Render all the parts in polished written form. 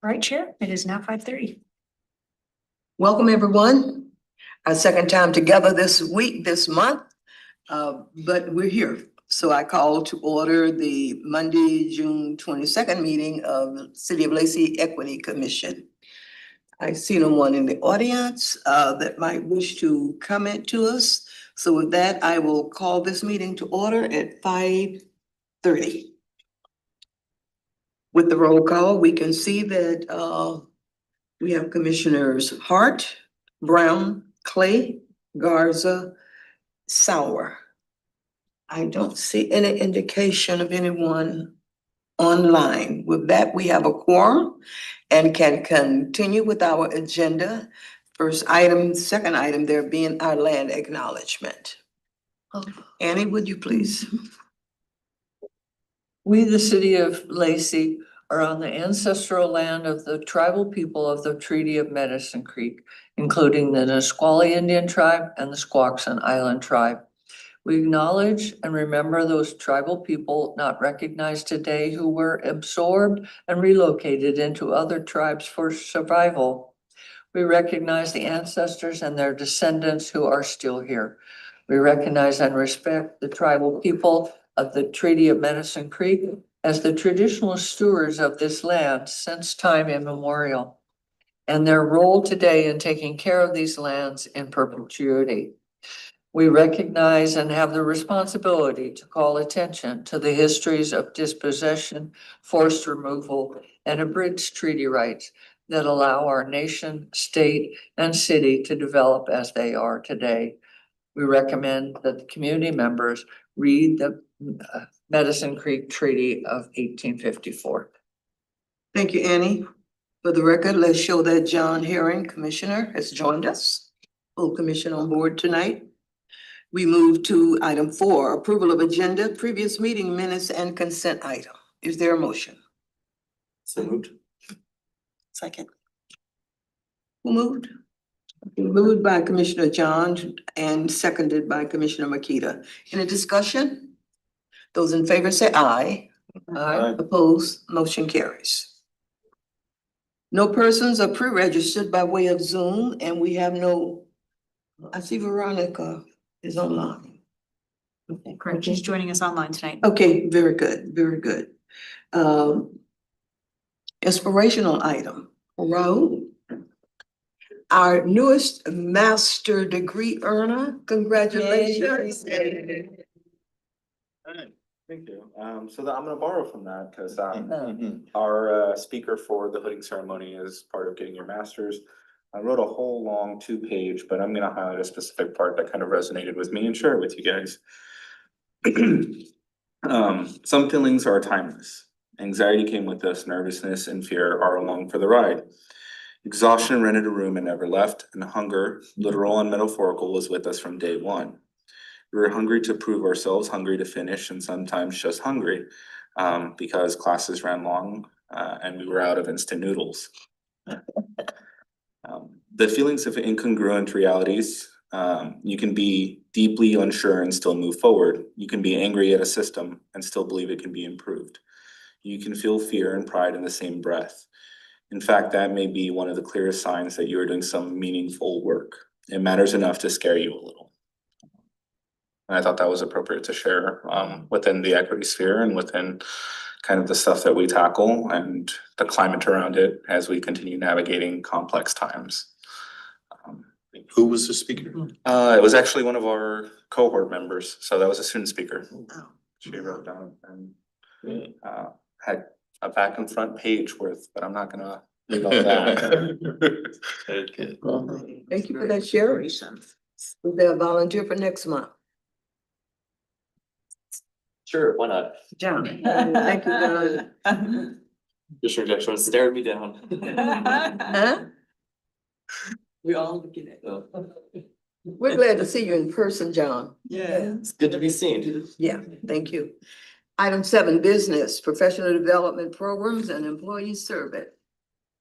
All right, Chair, it is now 5:30. Welcome, everyone. Our second time together this week, this month, but we're here. So I call to order the Monday, June 22nd meeting of the City of Lacey Equity Commission. I see no one in the audience that might wish to comment to us. So with that, I will call this meeting to order at 5:30. With the roll call, we can see that we have Commissioners Hart, Brown, Clay, Garza, Sauer. I don't see any indication of anyone online. With that, we have a quorum and can continue with our agenda. First item, second item, there being our land acknowledgement. Annie, would you please? We, the city of Lacey, are on the ancestral land of the tribal people of the Treaty of Medicine Creek, including the Nisqually Indian tribe and the Squaxin Island tribe. We acknowledge and remember those tribal people not recognized today who were absorbed and relocated into other tribes for survival. We recognize the ancestors and their descendants who are still here. We recognize and respect the tribal people of the Treaty of Medicine Creek as the traditional stewards of this land since time immemorial, and their role today in taking care of these lands in perpetuity. We recognize and have the responsibility to call attention to the histories of dispossession, forced removal, and abridged treaty rights that allow our nation, state, and city to develop as they are today. We recommend that the community members read the Medicine Creek Treaty of 1854. Thank you, Annie. For the record, let's show that John Herring, Commissioner, has joined us. Full commission on board tonight. We move to item 4, approval of agenda, previous meeting minutes, and consent item. Is there a motion? So moved. Second. Who moved? Moved by Commissioner John and seconded by Commissioner Makita. Any discussion? Those in favor say aye. Aye. Opposed, motion carries. No persons are pre-registered by way of Zoom, and we have no, I see Veronica is online. Okay, Correct, she's joining us online tonight. Okay, very good, very good. Inspirational item, Raul. Our newest master degree earner, congratulations. Thank you. So I'm gonna borrow from that because our speaker for the hooding ceremony is part of getting your master's. I wrote a whole long 2-page, but I'm gonna highlight a specific part that kind of resonated with me and share it with you guys. Some feelings are timeless. Anxiety came with us, nervousness and fear are along for the ride. Exhaustion rented a room and never left, and hunger, literal and metaphorical, was with us from day one. We were hungry to prove ourselves, hungry to finish, and sometimes just hungry because classes ran long and we were out of instant noodles. The feelings of incongruent realities, you can be deeply unsure and still move forward. You can be angry at a system and still believe it can be improved. You can feel fear and pride in the same breath. In fact, that may be one of the clearest signs that you are doing some meaningful work. It matters enough to scare you a little. And I thought that was appropriate to share within the equity sphere and within kind of the stuff that we tackle and the climate around it as we continue navigating complex times. Who was the speaker? It was actually one of our cohort members, so that was a student speaker. She wrote down and had a back and front page worth, but I'm not gonna read all that. Thank you for that sharing. Is there a volunteer for next month? Sure, why not? John, thank you, John. Commissioner Jackson stared me down. Huh? We all looking at We're glad to see you in person, John. Yeah, it's good to be seen. Yeah, thank you. Item 7, business, professional development programs and employee survey.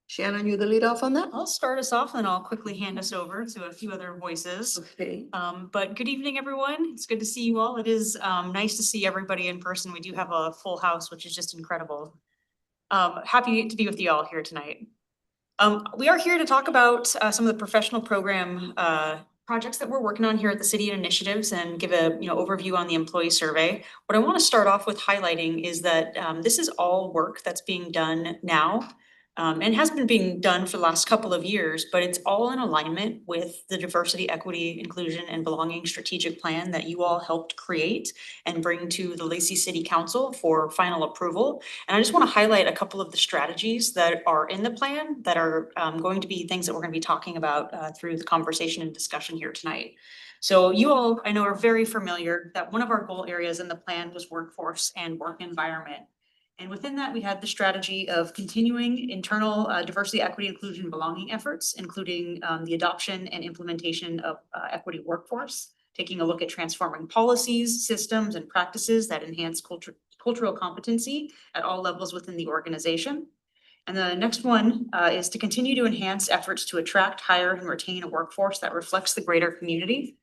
Shannon, you the lead off on that? I'll start us off and I'll quickly hand us over to a few other voices. Okay. But good evening, everyone. It's good to see you all. It is nice to see everybody in person. We do have a full house, which is just incredible. Happy to be with you all here tonight. We are here to talk about some of the professional program projects that we're working on here at the city and initiatives and give a overview on the employee survey. What I want to start off with highlighting is that this is all work that's being done now. And has been being done for the last couple of years, but it's all in alignment with the diversity, equity, inclusion, and belonging strategic plan that you all helped create and bring to the Lacey City Council for final approval. And I just want to highlight a couple of the strategies that are in the plan that are going to be things that we're going to be talking about through the conversation and discussion here tonight. So you all, I know, are very familiar that one of our goal areas in the plan was workforce and work environment. And within that, we had the strategy of continuing internal diversity, equity, inclusion, and belonging efforts, including the adoption and implementation of equity workforce, taking a look at transforming policies, systems, and practices that enhance cultural competency at all levels within the organization. And the next one is to continue to enhance efforts to attract, hire, and retain a workforce that reflects the greater community.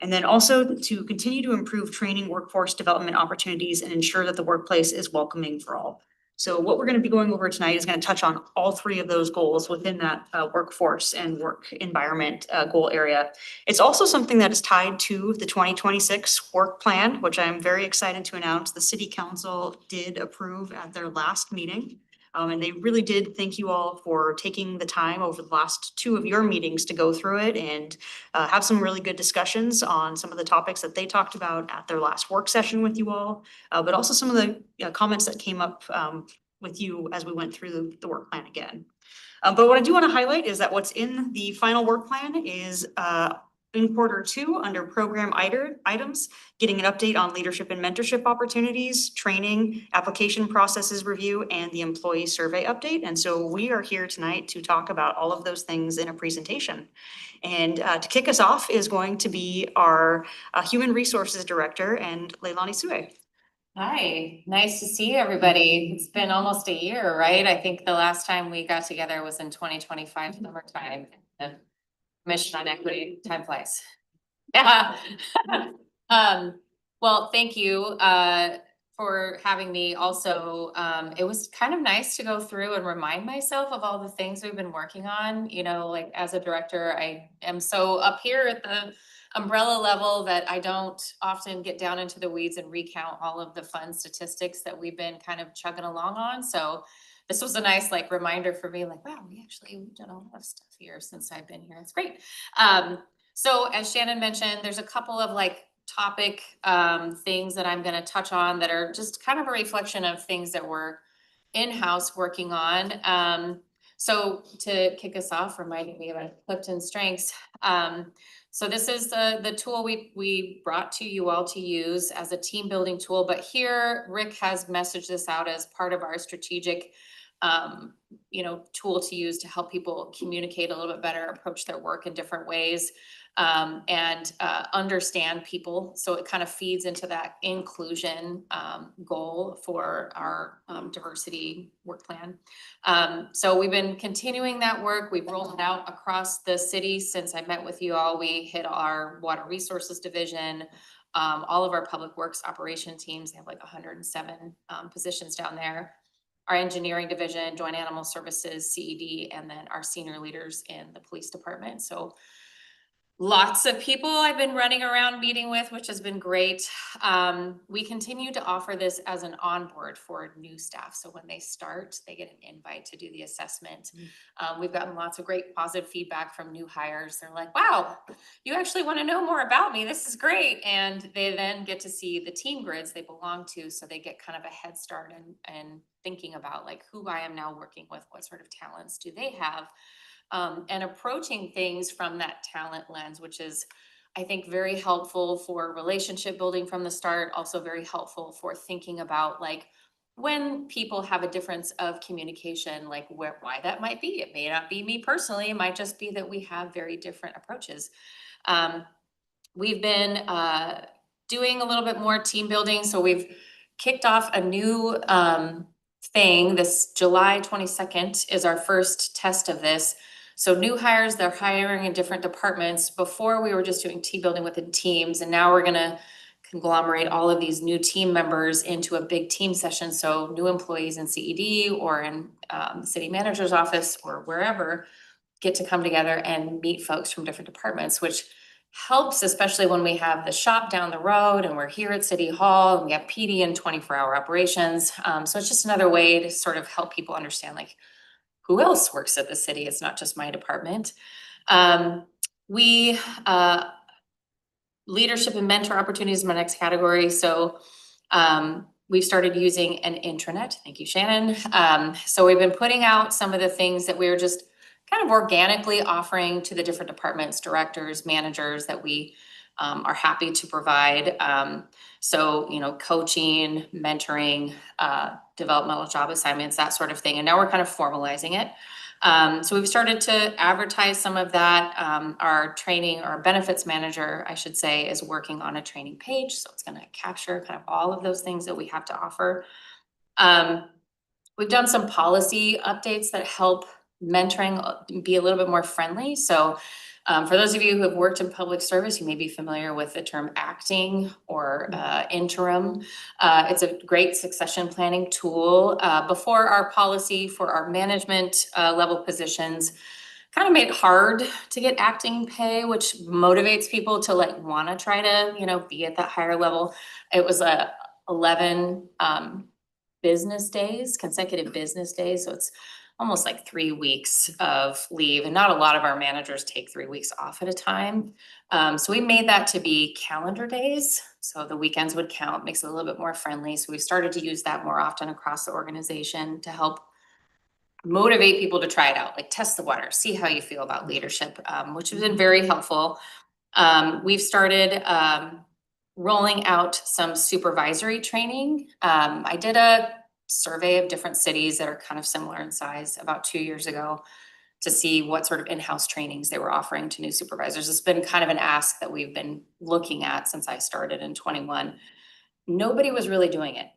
And then also to continue to improve training, workforce development opportunities, and ensure that the workplace is welcoming for all. So what we're going to be going over tonight is going to touch on all three of those goals within that workforce and work environment goal area. It's also something that is tied to the 2026 work plan, which I'm very excited to announce the City Council did approve at their last meeting. And they really did thank you all for taking the time over the last two of your meetings to go through it and have some really good discussions on some of the topics that they talked about at their last work session with you all, but also some of the comments that came up with you as we went through the work plan again. But what I do want to highlight is that what's in the final work plan is in Q2 under program items, getting an update on leadership and mentorship opportunities, training, application processes review, and the employee survey update. And so we are here tonight to talk about all of those things in a presentation. And to kick us off is going to be our Human Resources Director and Leilani Sue. Hi, nice to see everybody. It's been almost a year, right? I think the last time we got together was in 2025 summertime. The Mission on Equity, time flies. Yeah. Well, thank you for having me. Also, it was kind of nice to go through and remind myself of all the things we've been working on. You know, like as a director, I am so up here at the umbrella level that I don't often get down into the weeds and recount all of the fun statistics that we've been kind of chugging along on. So this was a nice like reminder for me, like, wow, we've done a lot of stuff here since I've been here. It's great. So as Shannon mentioned, there's a couple of like topic things that I'm going to touch on that are just kind of a reflection of things that we're in-house working on. So to kick us off, reminding me about Clifton Strengths. So this is the tool we brought to you all to use as a team building tool, but here Rick has messaged this out as part of our strategic tool to use to help people communicate a little bit better, approach their work in different ways, and understand people. So it kind of feeds into that inclusion goal for our diversity work plan. So we've been continuing that work. We've rolled it out across the city since I met with you all. We hit our water resources division, all of our public works operation teams. They have like 107 positions down there. Our engineering division, joint animal services, CED, and then our senior leaders in the police department. So lots of people I've been running around meeting with, which has been great. We continue to offer this as an onboard for new staff. So when they start, they get an invite to do the assessment. We've gotten lots of great positive feedback from new hires. They're like, wow, you actually want to know more about me. This is great. And they then get to see the team grids they belong to. So they get kind of a head start and thinking about like who I am now working with, what sort of talents do they have? And approaching things from that talent lens, which is, I think, very helpful for relationship building from the start, also very helpful for thinking about like when people have a difference of communication, like why that might be. It may not be me personally, it might just be that we have very different approaches. We've been doing a little bit more team building. So we've kicked off a new thing. This July 22nd is our first test of this. So new hires, they're hiring in different departments. Before we were just doing team building within teams, and now we're gonna conglomerate all of these new team members into a big team session. So new employees in CED or in the city manager's office or wherever get to come together and meet folks from different departments, which helps, especially when we have the shop down the road and we're here at City Hall and we have PD and 24-hour operations. So it's just another way to sort of help people understand like who else works at the city. It's not just my department. Leadership and mentor opportunities is my next category. So we've started using an intranet. Thank you, Shannon. So we've been putting out some of the things that we were just kind of organically offering to the different departments, directors, managers that we are happy to provide. So, you know, coaching, mentoring, developmental job assignments, that sort of thing. And now we're kind of formalizing it. So we've started to advertise some of that. Our training, our benefits manager, I should say, is working on a training page. So it's going to capture kind of all of those things that we have to offer. We've done some policy updates that help mentoring be a little bit more friendly. So for those of you who have worked in public service, you may be familiar with the term acting or interim. It's a great succession planning tool. Before, our policy for our management level positions kind of made it hard to get acting pay, which motivates people to like want to try to, you know, be at that higher level. It was 11 business days, consecutive business days. So it's almost like 3 weeks of leave, and not a lot of our managers take 3 weeks off at a time. So we made that to be calendar days. So the weekends would count, makes it a little bit more friendly. So we started to use that more often across the organization to help motivate people to try it out, like test the water, see how you feel about leadership, which has been very helpful. We've started rolling out some supervisory training. I did a survey of different cities that are kind of similar in size about 2 years ago to see what sort of in-house trainings they were offering to new supervisors. It's been kind of an ask that we've been looking at since I started in 21. Nobody was really doing it,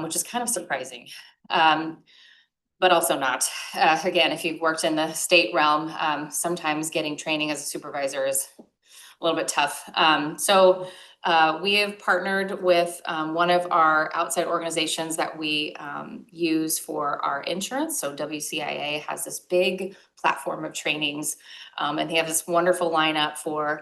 which is kind of surprising. But also not. Again, if you've worked in the state realm, sometimes getting training as a supervisor is a little bit tough. So we have partnered with one of our outside organizations that we use for our insurance. So WCIA has this big platform of trainings, and they have this wonderful lineup for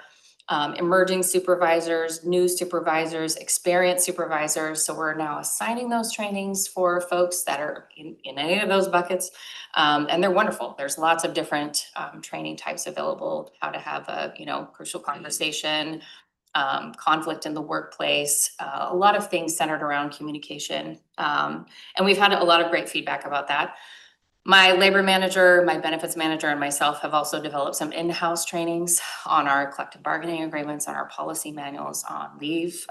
emerging supervisors, new supervisors, experienced supervisors. So we're now assigning those trainings for folks that are in any of those buckets. And they're wonderful. There's lots of different training types available, how to have a, you know, crucial conversation, conflict in the workplace, a lot of things centered around communication. And we've had a lot of great feedback about that. My labor manager, my benefits manager, and myself have also developed some in-house trainings on our collective bargaining agreements, on our policy manuals, on leave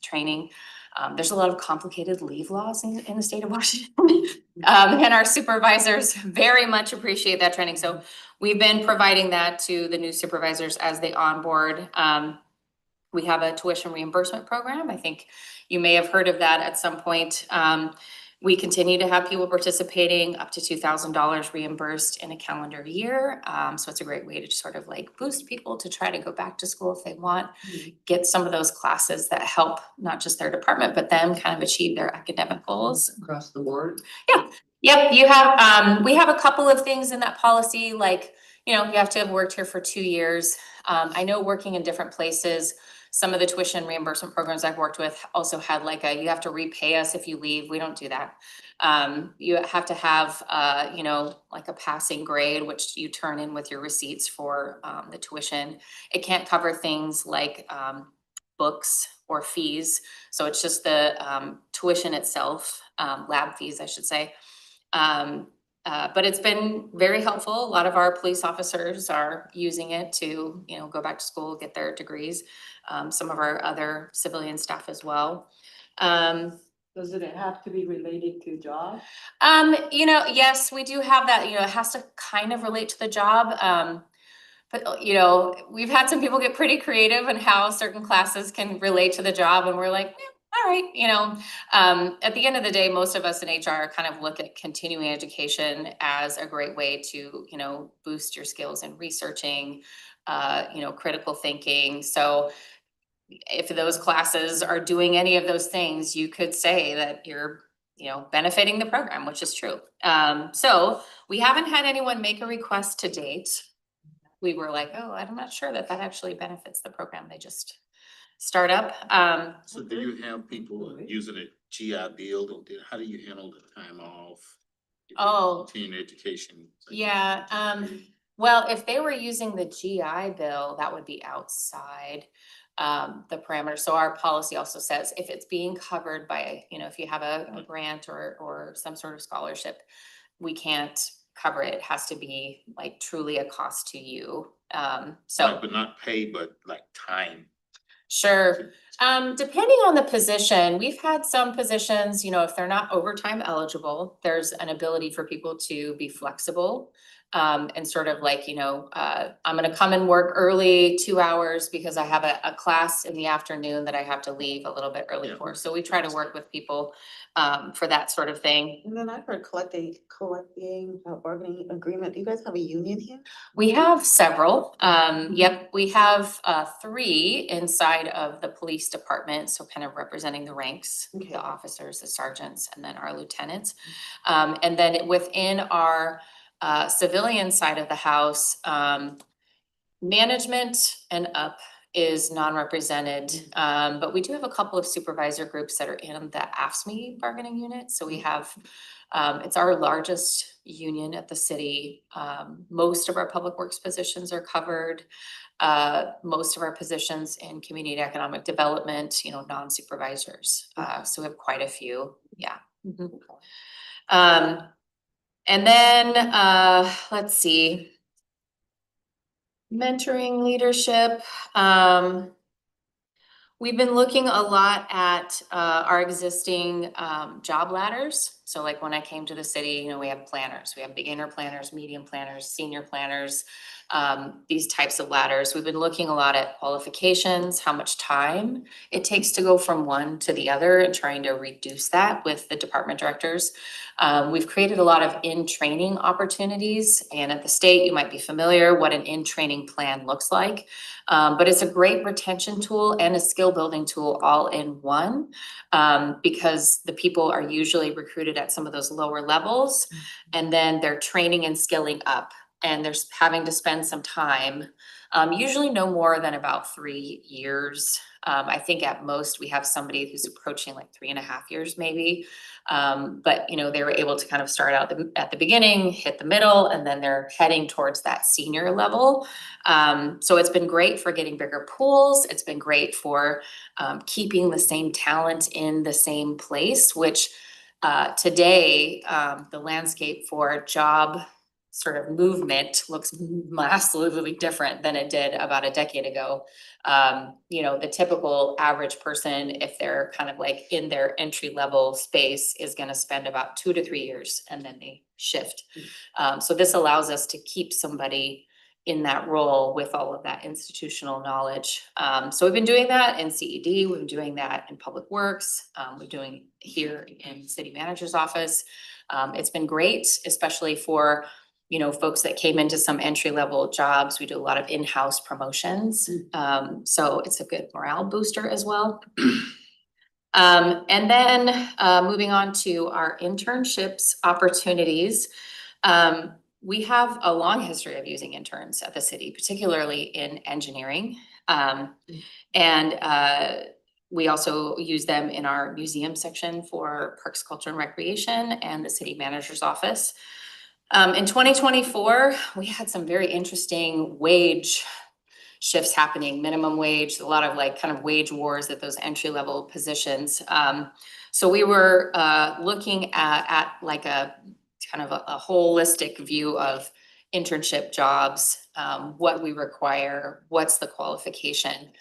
training. There's a lot of complicated leave laws in the state of Washington. And our supervisors very much appreciate that training. So we've been providing that to the new supervisors as they onboard. We have a tuition reimbursement program. I think you may have heard of that at some point. We continue to have people participating up to $2,000 reimbursed in a calendar year. So it's a great way to sort of like boost people to try to go back to school if they want, get some of those classes that help not just their department, but them kind of achieve their academic goals. Across the board? Yeah, yep, you have, we have a couple of things in that policy, like, you know, you have to have worked here for 2 years. I know working in different places, some of the tuition reimbursement programs I've worked with also had like you have to repay us if you leave. We don't do that. You have to have, you know, like a passing grade, which you turn in with your receipts for the tuition. It can't cover things like books or fees. So it's just the tuition itself, lab fees, I should say. But it's been very helpful. A lot of our police officers are using it to, you know, go back to school, get their degrees. Some of our other civilian staff as well. Does it have to be related to job? You know, yes, we do have that, you know, it has to kind of relate to the job. But, you know, we've had some people get pretty creative in how certain classes can relate to the job, and we're like, all right, you know, at the end of the day, most of us in HR kind of look at continuing education as a great way to, you know, boost your skills in researching, you know, critical thinking. So if those classes are doing any of those things, you could say that you're, you know, benefiting the program, which is true. So we haven't had anyone make a request to date. We were like, oh, I'm not sure that that actually benefits the program. They just start up. So do you have people using a GI Bill, or how do you handle the time off? Oh. Continuing education. Yeah, well, if they were using the GI Bill, that would be outside the parameter. So our policy also says if it's being covered by, you know, if you have a grant or some sort of scholarship, we can't cover it. It has to be like truly a cost to you. So. Right, but not paid, but like time. Sure. Depending on the position, we've had some positions, you know, if they're not overtime eligible, there's an ability for people to be flexible. And sort of like, you know, I'm gonna come and work early 2 hours because I have a class in the afternoon that I have to leave a little bit early Yeah. for. So we try to work with people for that sort of thing. And then I've heard collecting bargaining agreement. Do you guys have a union here? We have several. Yep, we have 3 inside of the police department, so kind of representing the ranks, Okay. the officers, the sergeants, and then our lieutenants. And then within our civilian side of the house, management and up is non-represented. But we do have a couple of supervisor groups that are in the AFSCME bargaining unit. So we have, it's our largest union at the city. Most of our public works positions are covered. Most of our positions in community economic development, you know, non-supervisors. So we have quite a few, yeah. Mhm. And then, let's see. Mentoring leadership, we've been looking a lot at our existing job ladders. So like when I came to the city, you know, we have planners, we have beginner planners, medium planners, senior planners, these types of ladders. We've been looking a lot at qualifications, how much time it takes to go from one to the other and trying to reduce that with the department directors. We've created a lot of in-training opportunities, and at the state, you might be familiar what an in-training plan looks like. But it's a great retention tool and a skill building tool all in one, because the people are usually recruited at some of those lower levels, and then they're training and skilling up, and they're having to spend some time, usually no more than about 3 years. I think at most we have somebody who's approaching like 3.5 years maybe. But you know, they were able to kind of start out at the beginning, hit the middle, and then they're heading towards that senior level. So it's been great for getting bigger pools. It's been great for keeping the same talent in the same place, which today, the landscape for job sort of movement looks massively different than it did about a decade ago. You know, the typical average person, if they're kind of like in their entry level space, is gonna spend about 2 to 3 years and then they shift. So this allows us to keep somebody in that role with all of that institutional knowledge. So we've been doing that in CED, we've been doing that in Public Works, we're doing here in City Manager's office. It's been great, especially for, you know, folks that came into some entry level jobs. We do a lot of in-house promotions. So it's a good morale booster as well. And then moving on to our internships opportunities. We have a long history of using interns at the city, particularly in engineering. And we also use them in our museum section for Parks, Culture and Recreation and the city manager's office. In 2024, we had some very interesting wage shifts happening, minimum wage, a lot of like kind of wage wars at those entry level positions. So we were looking at like a kind of a holistic view of internship jobs, what we require, what's the qualification.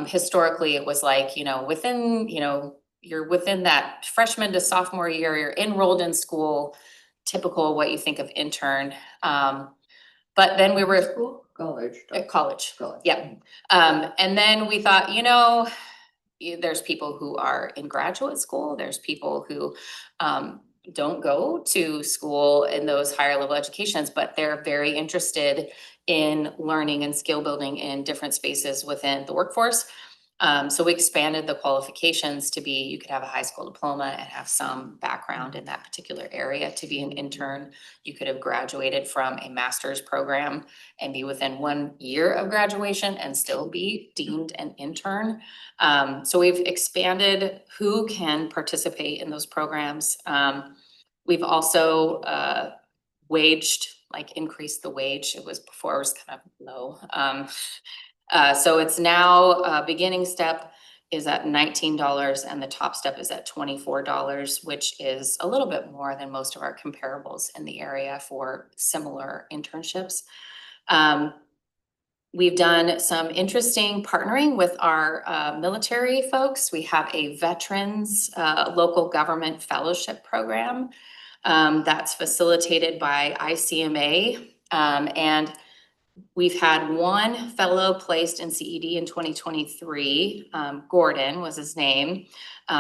Historically, it was like, you know, within, you know, you're within that freshman to sophomore year, you're enrolled in school, typical what you think of intern. But then we were College. at college, yeah. And then we thought, you know, there's people who are in graduate school, there's people who don't go to school in those higher level educations, but they're very interested in learning and skill building in different spaces within the workforce. So we expanded the qualifications to be, you could have a high school diploma and have some background in that particular area to be an intern. You could have graduated from a master's program and be within 1 year of graduation and still be deemed an intern. So we've expanded who can participate in those programs. We've also increased the wage. It was before, it was kind of low. So it's now, beginning step is at $19 and the top step is at $24, which is a little bit more than most of our comparables in the area for similar internships. We've done some interesting partnering with our military folks. We have a veterans local government fellowship program that's facilitated by ICMA. And we've had one fellow placed in CED in 2023. Gordon was his name.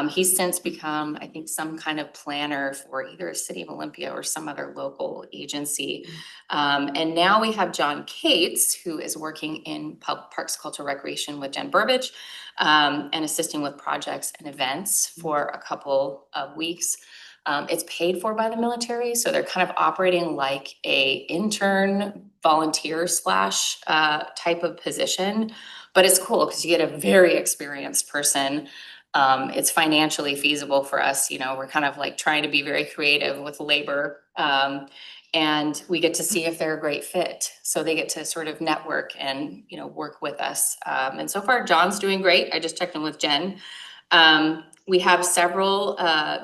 He's since become, I think, some kind of planner for either City of Olympia or some other local agency. And now we have John Cates, who is working in Parks, Culture, Recreation with Jen Burbidge, and assisting with projects and events for a couple of weeks. It's paid for by the military, so they're kind of operating like a intern volunteer slash type of position. But it's cool because you get a very experienced person. It's financially feasible for us. You know, we're kind of like trying to be very creative with labor. And we get to see if they're a great fit. So they get to sort of network and, you know, work with us. And so far, John's doing great. I just checked in with Jen. We have several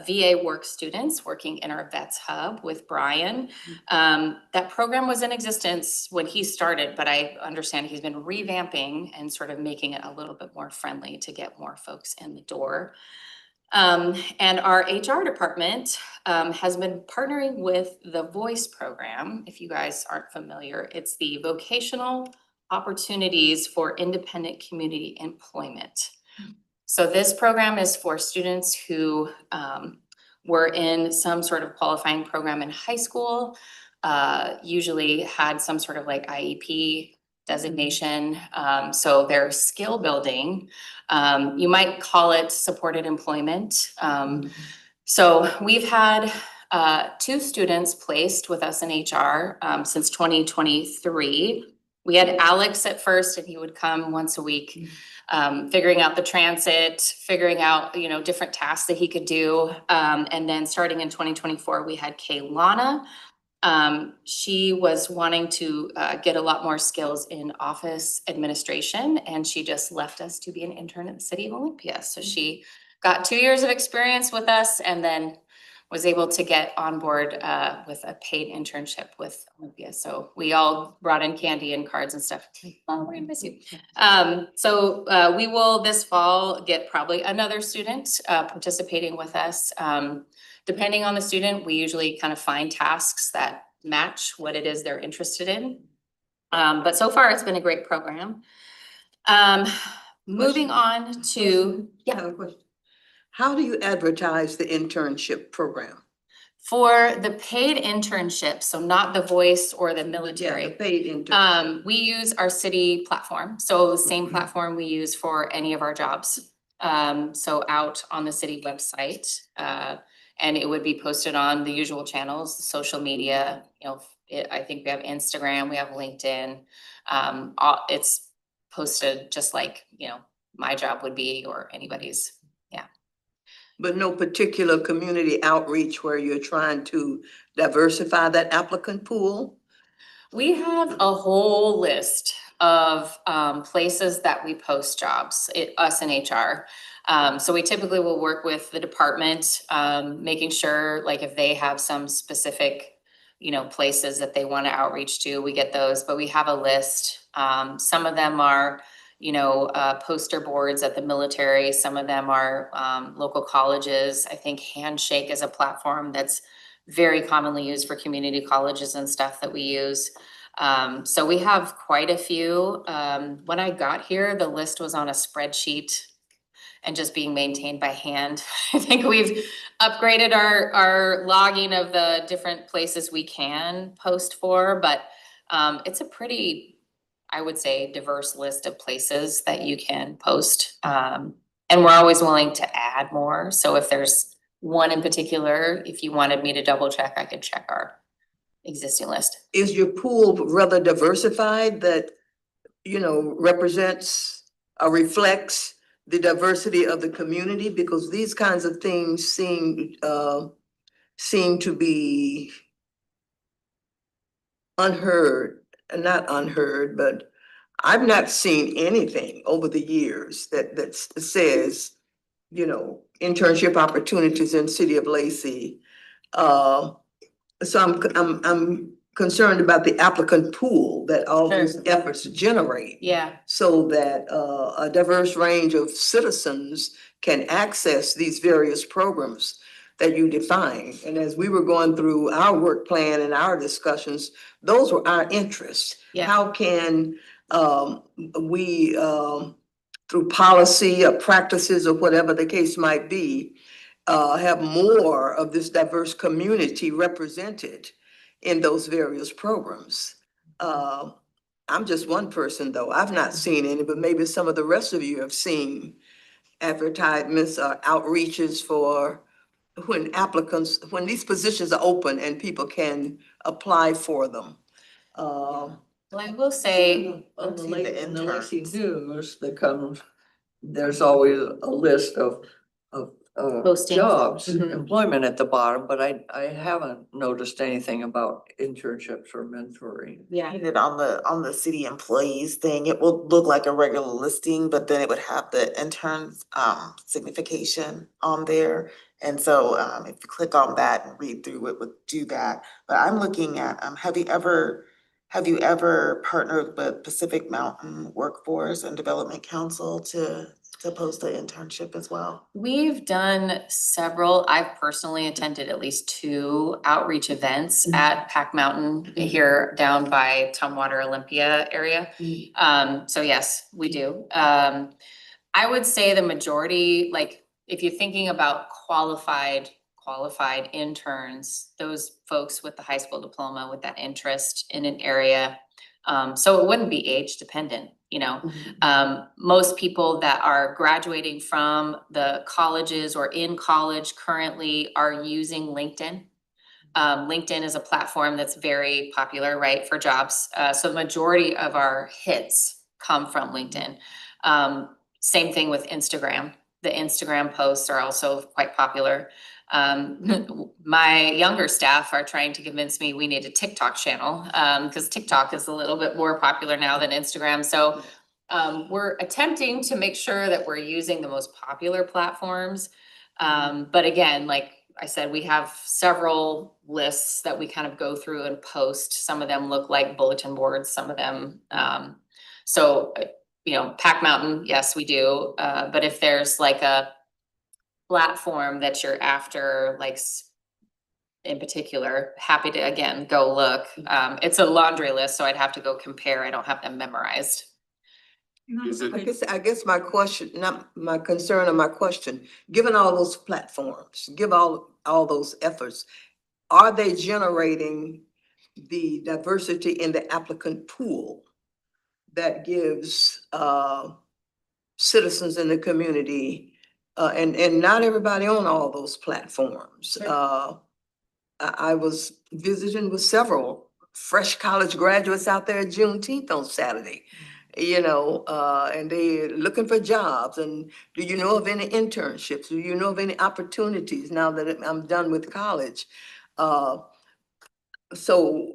VA work students working in our Vets Hub with Brian. That program was in existence when he started, but I understand he's been revamping and sort of making it a little bit more friendly to get more folks in the door. And our HR department has been partnering with the VOICE program. If you guys aren't familiar, it's the Vocational Opportunities for Independent Community Employment. So this program is for students who were in some sort of qualifying program in high school, usually had some sort of like IEP designation. So they're skill building. You might call it supported employment. So we've had 2 students placed with us in HR since 2023. We had Alex at first, and he would come once a week, figuring out the transit, figuring out, you know, different tasks that he could do. And then starting in 2024, we had Kaylana. She was wanting to get a lot more skills in office administration, and she just left us to be an intern at the City of Olympia. So she got 2 years of experience with us and then was able to get on board with a paid internship with Olympia. So we all brought in candy and cards and stuff. Oh, we're gonna miss you. So we will this fall get probably another student participating with us. Depending on the student, we usually kind of find tasks that match what it is they're interested in. But so far, it's been a great program. Moving on to, I have a question. How do you advertise the internship program? for the paid internships, so not the VOICE or the Yeah, the military. paid intern. We use our city platform, so the same platform we use for any of our jobs. So out on the city website, and it would be posted on the usual channels, social media, you know, I think we have Instagram, we have LinkedIn. It's posted just like, you know, my job would be or anybody's. But no particular community outreach where you're trying to diversify that applicant pool? We have a whole list of places that we post jobs, us in HR. So we typically will work with the department, making sure like if they have some specific, you know, places that they want to outreach to, we get those, but we have a list. Some of them are, you know, poster boards at the military. Some of them are local colleges. I think Handshake is a platform that's very commonly used for community colleges and stuff that we use. So we have quite a few. When I got here, the list was on a spreadsheet and just being maintained by hand. I think we've upgraded our logging of the different places we can post for, but it's a pretty I would say, diverse list of places that you can post. And we're always willing to add more. So if there's one in particular, if you wanted me to double check, I could check our existing list. Is your pool rather diversified that, represents or reflects the diversity of the community? Because these kinds of things seem to be not unheard, but I've not seen anything over the years that says, internship opportunities in City of Lacey. So I'm concerned about the applicant pool that all these efforts generate. Yeah. So that a diverse range of citizens can access these various programs that you define. And as we were going through our work plan and our discussions, those were our interests. Yeah. How can we through policy or practices or whatever the case might be, have more of this diverse community represented in those various programs? I'm just one person though. I've not seen any, but maybe some of the rest of you have seen advertisements or outreaches for when these positions are open and people can apply for them. Well, I will say, On the I've seen the in the Lacey interns. News, there's always a list of Postings. jobs, Mhm. employment at the bottom, but I haven't noticed anything about internships or mentoring. Yeah. Hit it on the city employees thing. It will look like a regular listing, but then it would have the interns signification on there. And so if you click on that and read through it, would do that. But I'm looking at, have you ever partnered with Pacific Mountain Workforce and Development Council to post an internship as well? We've done several. I've personally attended at least 2 outreach events at Pac Mountain here down by Tumwater Olympia area. So yes, we do. I would say the majority, like, if you're thinking about qualified interns, those folks with the high school diploma with that interest in an area. So it wouldn't be age dependent, most people that are graduating from the colleges or in college currently are using LinkedIn. LinkedIn is a platform that's very popular, right, for jobs. So the majority of our hits come from LinkedIn. Same thing with Instagram. The Instagram posts are also quite popular. My younger staff are trying to convince me we need a TikTok channel, because TikTok is a little bit more popular now than Instagram. So we're attempting to make sure that we're using the most popular platforms. But again, like I said, we have several lists that we kind of go through and post. Some of them look like bulletin boards, some of them, Pac Mountain, yes, we do. But if there's like a platform that you're after, like in particular, happy to, again, go look. It's a laundry list, so I'd have to go compare. I don't have them memorized. Is it, I guess my question, not my concern or my question, given all those platforms, all those efforts, are they generating the diversity in the applicant pool that gives citizens in the community, and not everybody on all those platforms. I was visiting with several fresh college graduates out there at Juneteenth on Saturday, and they looking for jobs. And do you know of any internships? Do you know of any opportunities now that I'm done with college? So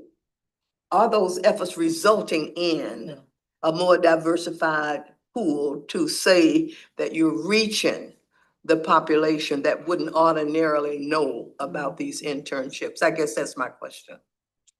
are those efforts resulting in a more diversified pool to say that you're reaching the population that wouldn't ordinarily know about these internships? I guess that's my question.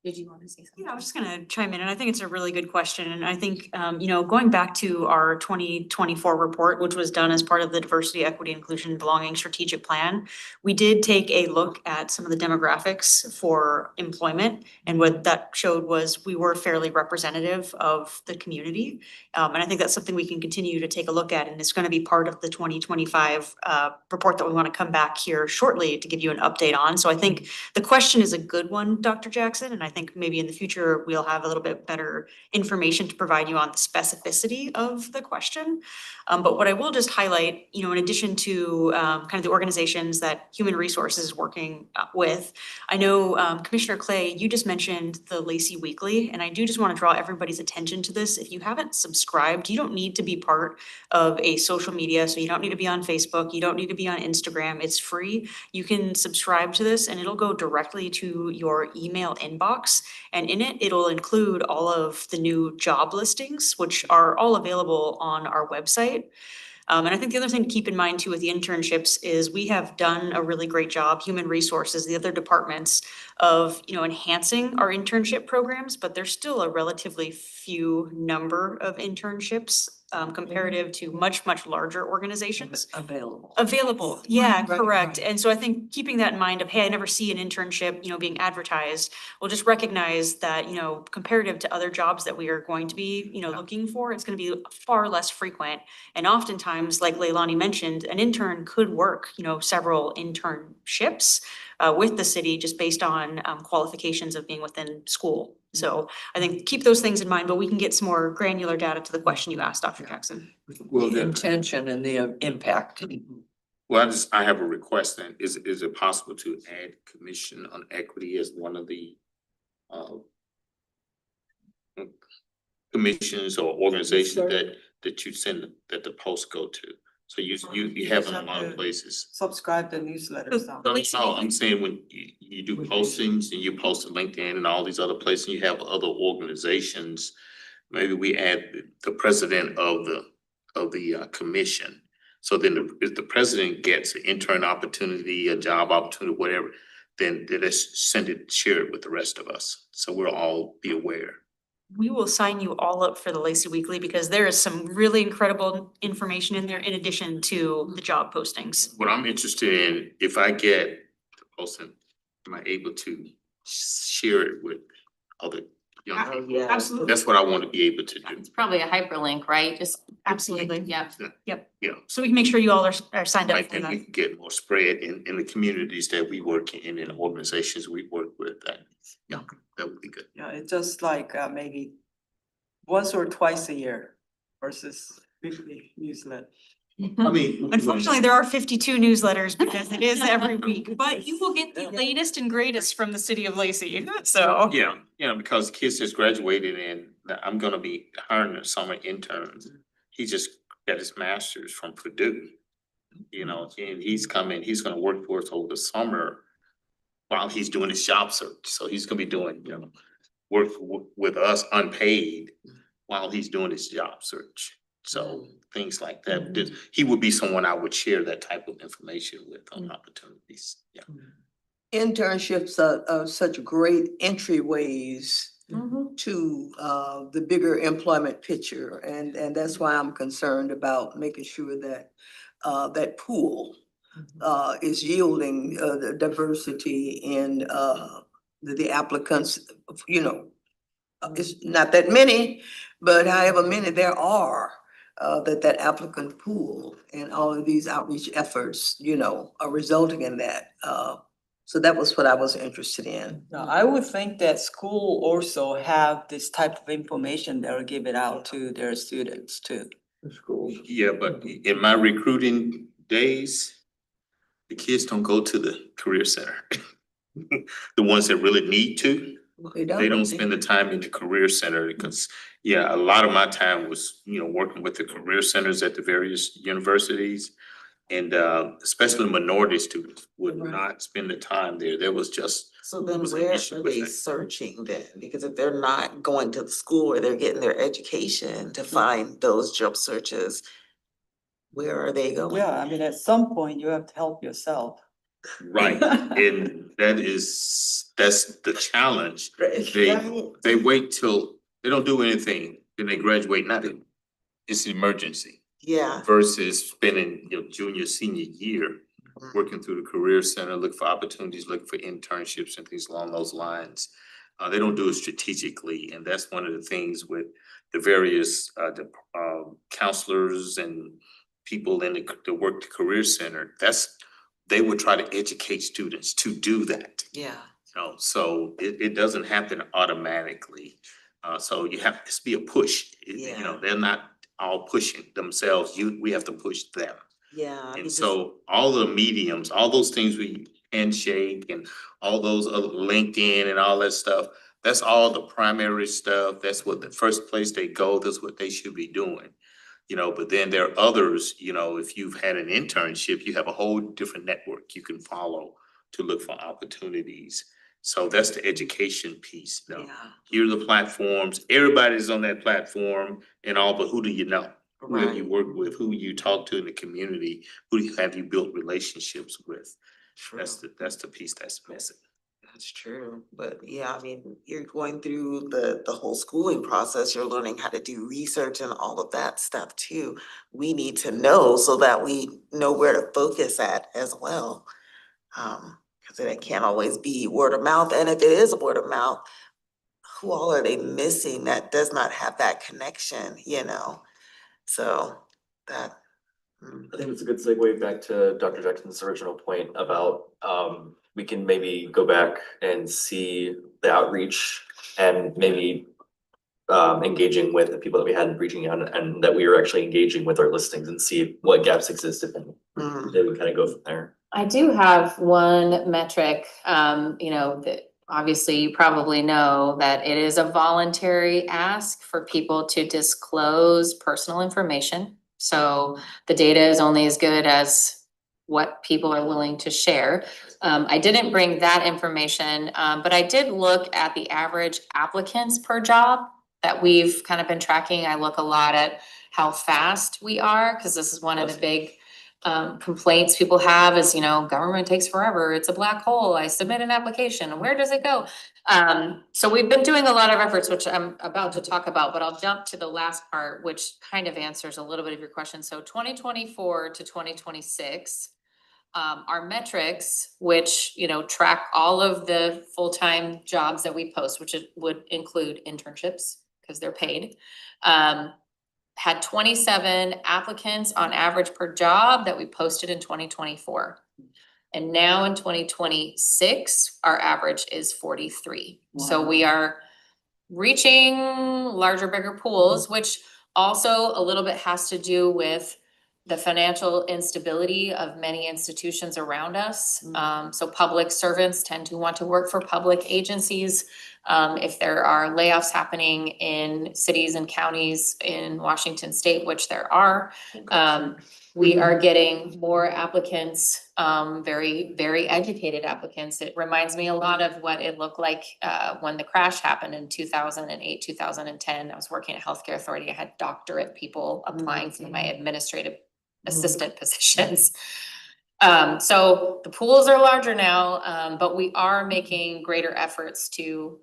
Did you want to say something? Yeah, I was just gonna chime in, and I think it's a really good question, and I think, going back to our 2024 report, which was done as part of the Diversity, Equity, Inclusion, Belonging Strategic Plan, we did take a look at some of the demographics for employment, and what that showed was we were fairly representative of the community. And I think that's something we can continue to take a look at, and it's gonna be part of the 2025 report that we wanna come back here shortly to give you an update on. So I think the question is a good one, Dr. Jackson, and I think maybe in the future, we'll have a little bit better information to provide you on the specificity of the question. But what I will just highlight, in addition to kind of the organizations that Human Resources is working with, I know Commissioner Clay, you just mentioned the Lacey Weekly, and I do just want to draw everybody's attention to this. If you haven't subscribed, you don't need to be part of a social media, so you don't need to be on Facebook, you don't need to be on Instagram. It's free. You can subscribe to this and it'll go directly to your email inbox. And in it, it'll include all of the new job listings, which are all available on our website. And I think the other thing to keep in mind too with the internships is we have done a really great job, Human Resources, the other departments, of, enhancing our internship programs, but there's still a relatively few number of internships comparative to much, much larger organizations. Available, yeah, Right, correct. right. And so I think keeping that in mind of, hey, I never see an internship, being advertised, we'll just recognize that, comparative to other jobs that we are going to be, looking for, it's gonna be far less frequent. And oftentimes, like Leilani mentioned, an intern could work, several internships with the city just based on qualifications of being within school. So I think keep those things in mind, but we can get some more granular data to the question you asked, Dr. Jackson. Well, The then, intention and the impact. well, I have a request then. Is it possible to add Commission on Equity as one of the uh commissions or organizations that you send, that the posts go to? So you have it in a lot of places. Subscribe to newsletters. No, I'm saying when you do postings and you post to LinkedIn and all these other places, you have other organizations. Maybe we add the president of the commission. So then if the president gets an intern opportunity, a job opportunity, whatever, then let's share it with the rest of us. So we'll all be aware. We will sign you all up for the Lacey Weekly because there is some really incredible information in there in addition to the job postings. What I'm interested in, if I get the posting, am I able to share it with other young people? Yeah. Absolutely. That's what I want to be able to do. It's probably a hyperlink, right? Just. Absolutely. Yeah. Yeah. So we can make sure you all are signed I up for think we that. can get more spread in the communities that we work in and organizations we work with. That would be good. Yeah, it's just like maybe once or twice a year versus weekly newsletter. I mean. Unfortunately, there are 52 newsletters because it is every week, but you will get the latest and greatest from the city of Lacey, so. Yeah, because kids just graduated and I'm gonna be hiring a summer interns. He just got his master's from Purdue. And he's gonna work for us over the summer while he's doing his job search. So he's gonna be doing, work with us unpaid while he's doing his job search. So things like that. He would be someone I would share that type of information with on opportunities. Yeah. Internships are such great entryways to the bigger employment picture. And that's why I'm concerned about making sure that that pool is yielding the diversity in the applicants, it's not that many, but however many there are, that applicant pool and all of these outreach efforts, are resulting in that. So that was what I was interested in. No, I would think that school also have this type of information, they'll give it out to their students too. Yeah, but in my recruiting days, the kids don't go to the career center. The ones that really need to, they don't spend the time in the career center because, a lot of my time was, working with the career centers at the various universities. And especially minority students would not spend the time there. There was just. So then was an where issue are with they that. searching then? Because if they're not going to the school where they're getting their education to find those job searches, where are they going? Yeah, I mean, at some point you have to help yourself. Right, and that's the challenge. They wait till, they don't do anything, then they graduate, nothing. It's an emergency Yeah, versus spending your junior, senior year working through the career center, looking for opportunities, looking for internships and things along those lines. They don't do it strategically, and that's one of the things with the various counselors and people in the work the career center. They would try to educate students to do that. yeah. You know, so it doesn't happen automatically. So you have to be a push. You know, they're not all pushing themselves. We have to push them. Yeah. And so all the mediums, all those things we handshake and all those other LinkedIn and all that stuff, that's all the primary stuff. That's what the first place they go, that's what they should be doing. You know, but then there are others, you know, if you've had an internship, you have a whole different network you can follow to look for opportunities. So that's the education piece, you know. Here are the platforms, everybody's on that platform and all, but who do you know? Who have you worked with, who you talk to in the community, have you built relationships with? That's the piece that's missing. That's true, but yeah, I mean, you're going through the whole schooling process, you're learning how to do research and all of that stuff too. We need to know so that we know where to focus at as well. Cause it can't always be word of mouth, and if it is word of mouth, who all are they missing that does not have that connection, you know? So that. I think it's a good segue back to Dr. Jackson's original point about, we can maybe go back and see the outreach and maybe engaging with the people that we hadn't reaching out and that we were actually engaging with our listings and see what gaps existed and then we kind of go from there. I do have one metric, you know, that obviously you probably know that it is a voluntary ask for people to disclose personal information. So the data is only as good as what people are willing to share. I didn't bring that information, but I did look at the average applicants per job that we've kind of been tracking. I look a lot at how fast we are, because this is one of the big complaints people have is, you know, government takes forever. It's a black hole. I submit an application and where does it go? So we've been doing a lot of efforts, which I'm about to talk about, but I'll jump to the last part, which kind of answers a little bit of your question. So 2024 to 2026, our metrics, which, you know, track all of the full-time jobs that we post, which would include internships because they're paid, had 27 applicants on average per job that we posted in 2024. And now in 2026, our average is 43. So we are reaching larger, bigger pools, which also a little bit has to do with the financial instability of many institutions around us. So public servants tend to want to work for public agencies. If there are layoffs happening in cities and counties in Washington state, which there are, we are getting more applicants, very, very educated applicants. It reminds me a lot of what it looked like when the crash happened in 2008, 2010. I was working at Healthcare Authority. I had doctorate people applying for my administrative assistant positions. So the pools are larger now, but we are making greater efforts to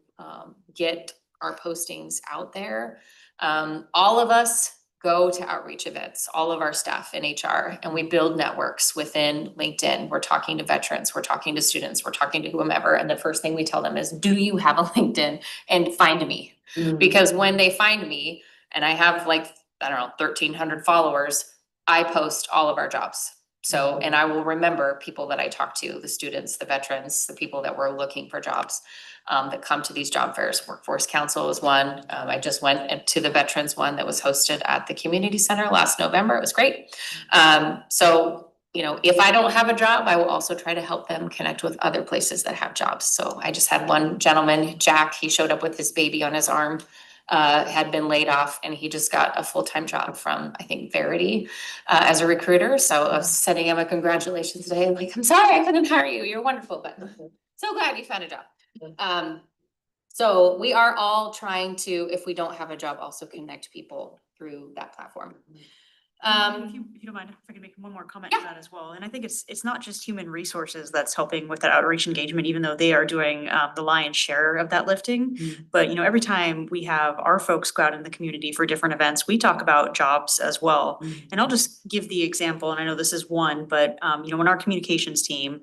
get our postings out there. All of us go to outreach events, all of our staff in HR, and we build networks within LinkedIn. We're talking to veterans, we're talking to students, we're talking to whomever. And the first thing we tell them is, do you have a LinkedIn? And find me. Because when they find me and I have like, I don't know, 1,300 followers, I post all of our jobs. So, and I will remember people that I talk to, the students, the veterans, the people that were looking for jobs, that come to these job fairs. Workforce Council is one. I just went to the veterans one that was hosted at the community center last November. It was great. So, you know, if I don't have a job, I will also try to help them connect with other places that have jobs. So I just had one gentleman, Jack, he showed up with his baby on his arm, had been laid off, and he just got a full-time job from, I think, Verity, as a recruiter. So I was sending him a congratulations today. I'm like, I'm sorry I couldn't hire you. You're wonderful, but so glad you found a job. So we are all trying to, if we don't have a job, also connect people through that platform. If you don't mind, if I can make one more comment to that as well. And I think it's not just human resources that's helping with that outreach engagement, even though they are doing the lion's share of that lifting. But, you know, every time we have our folks go out in the community for different events, we talk about jobs as well. And I'll just give the example, and I know this is one, but, you know, when our communications team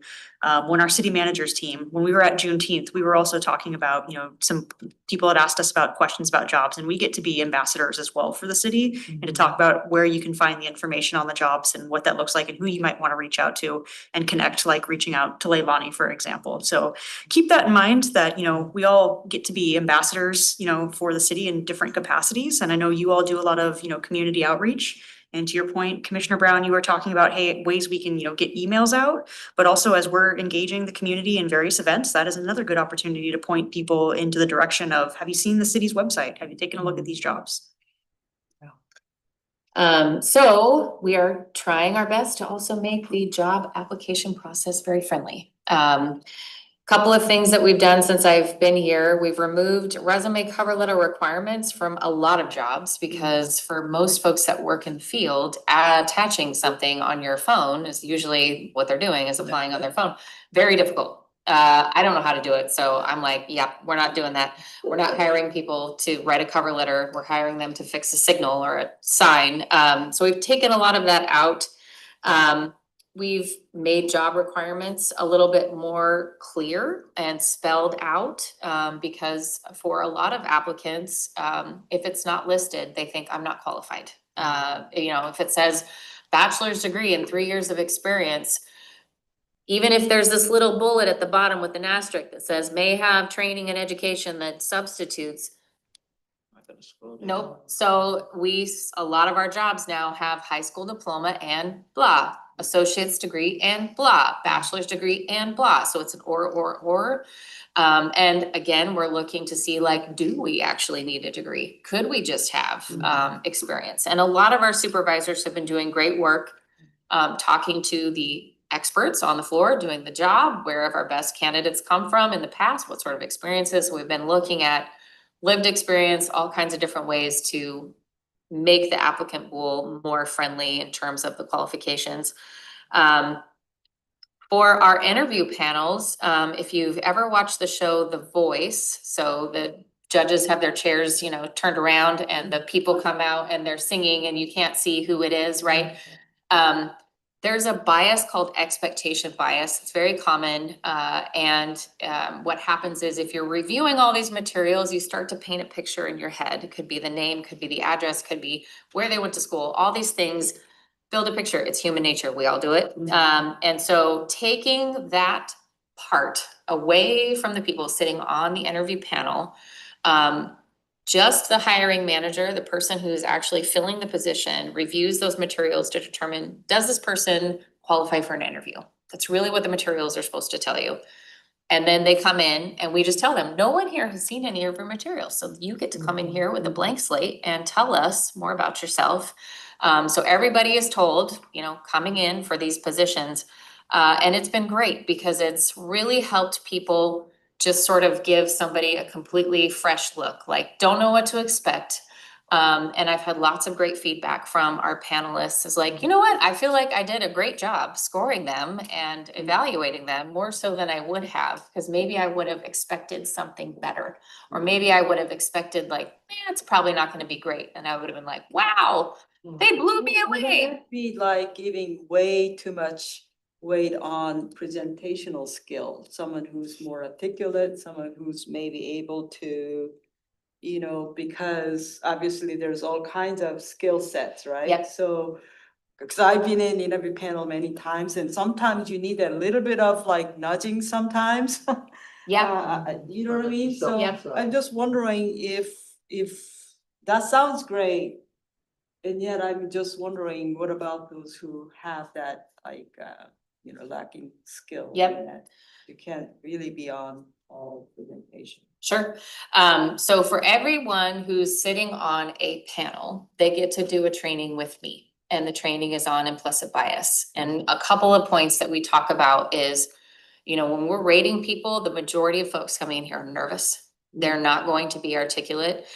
When our city managers team, when we were at Juneteenth, we were also talking about, some people had asked us about questions about jobs, and we get to be ambassadors as well for the city and to talk about where you can find the information on the jobs and what that looks like and who you might want to reach out to and connect, like reaching out to Leilani, for example. So keep that in mind that, we all get to be ambassadors, for the city in different capacities. And I know you all do a lot of, community outreach. And to your point, Commissioner Brown, you were talking about, hey, ways we can, get emails out, but also as we're engaging the community in various events, that is another good opportunity to point people into the direction of, have you seen the city's website? Have you taken a look at these jobs? So we are trying our best to also make the job application process very friendly. Couple of things that we've done since I've been here, we've removed resume cover letter requirements from a lot of jobs because for most folks that work in the field, attaching something on your phone is usually what they're doing is applying on their phone. Very difficult. I don't know how to do it, so I'm like, yep, we're not doing that. We're not hiring people to write a cover letter. We're hiring them to fix a signal or a sign. So we've taken a lot of that out. We've made job requirements a little bit more clear and spelled out, because for a lot of applicants, if it's not listed, they think I'm not qualified. If it says bachelor's degree and 3 years of experience, even if there's this little bullet at the bottom with an asterisk that says may have training and education that substitutes. Nope, so a lot of our jobs now have high school diploma and blah, associate's degree and blah, bachelor's degree and blah, so it's an or. And again, we're looking to see like, do we actually need a degree? Could we just have experience? And a lot of our supervisors have been doing great work, talking to the experts on the floor, doing the job, where have our best candidates come from in the past, what sort of experiences. We've been looking at lived experience, all kinds of different ways to make the applicant pool more friendly in terms of the qualifications. For our interview panels, if you've ever watched the show The Voice, so the judges have their chairs, turned around and the people come out and they're singing and you can't see who it is, right? There's a bias called expectation bias. It's very common. What happens is if you're reviewing all these materials, you start to paint a picture in your head. It could be the name, could be the address, could be where they went to school, all these things. Build a picture. It's human nature. We all do it. And so taking that part away from the people sitting on the interview panel, just the hiring manager, the person who's actually filling the position, reviews those materials to determine, does this person qualify for an interview? That's really what the materials are supposed to tell you. And then they come in and we just tell them, no one here has seen any of your materials. So you get to come in here with a blank slate and tell us more about yourself. So everybody is told, coming in for these positions. And it's been great because it's really helped people just sort of give somebody a completely fresh look, like don't know what to expect. And I've had lots of great feedback from our panelists. Is like, you know what? I feel like I did a great job scoring them and evaluating them more so than I would have, because maybe I would have expected something better. Or maybe I would have expected like, it's probably not going to be great. And I would have been like, wow, they blew me Would away. that be like giving way too much weight on presentational skill? Someone who's more articulate, someone who's maybe able to, because obviously there's all kinds of skill sets, right? Yep. So, because I've been in interview panel many times and sometimes you need a little bit of like nudging sometimes. Yeah. You know what I mean? So Yep. I'm just wondering if that sounds great. And yet I'm just wondering, what about those who have that like, lacking skill? Yep. in that You can't really be on all presentation. Sure. So for everyone who's sitting on a panel, they get to do a training with me. And the training is on implicit bias. And a couple of points that we talk about is, when we're rating people, the majority of folks coming in here are nervous. They're not going to be articulate.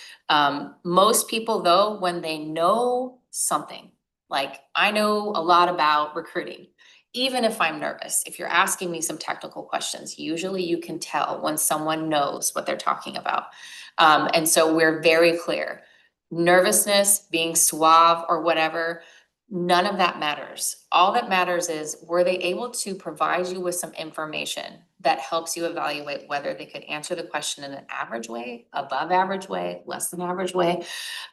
Most people though, when they know something, like I know a lot about recruiting, even if I'm nervous, if you're asking me some technical questions, usually you can tell when someone knows what they're talking about. And so we're very clear. Nervousness, being suave or whatever, None of that matters. All that matters is, were they able to provide you with some information that helps you evaluate whether they could answer the question in an average way, above average way, less than average way?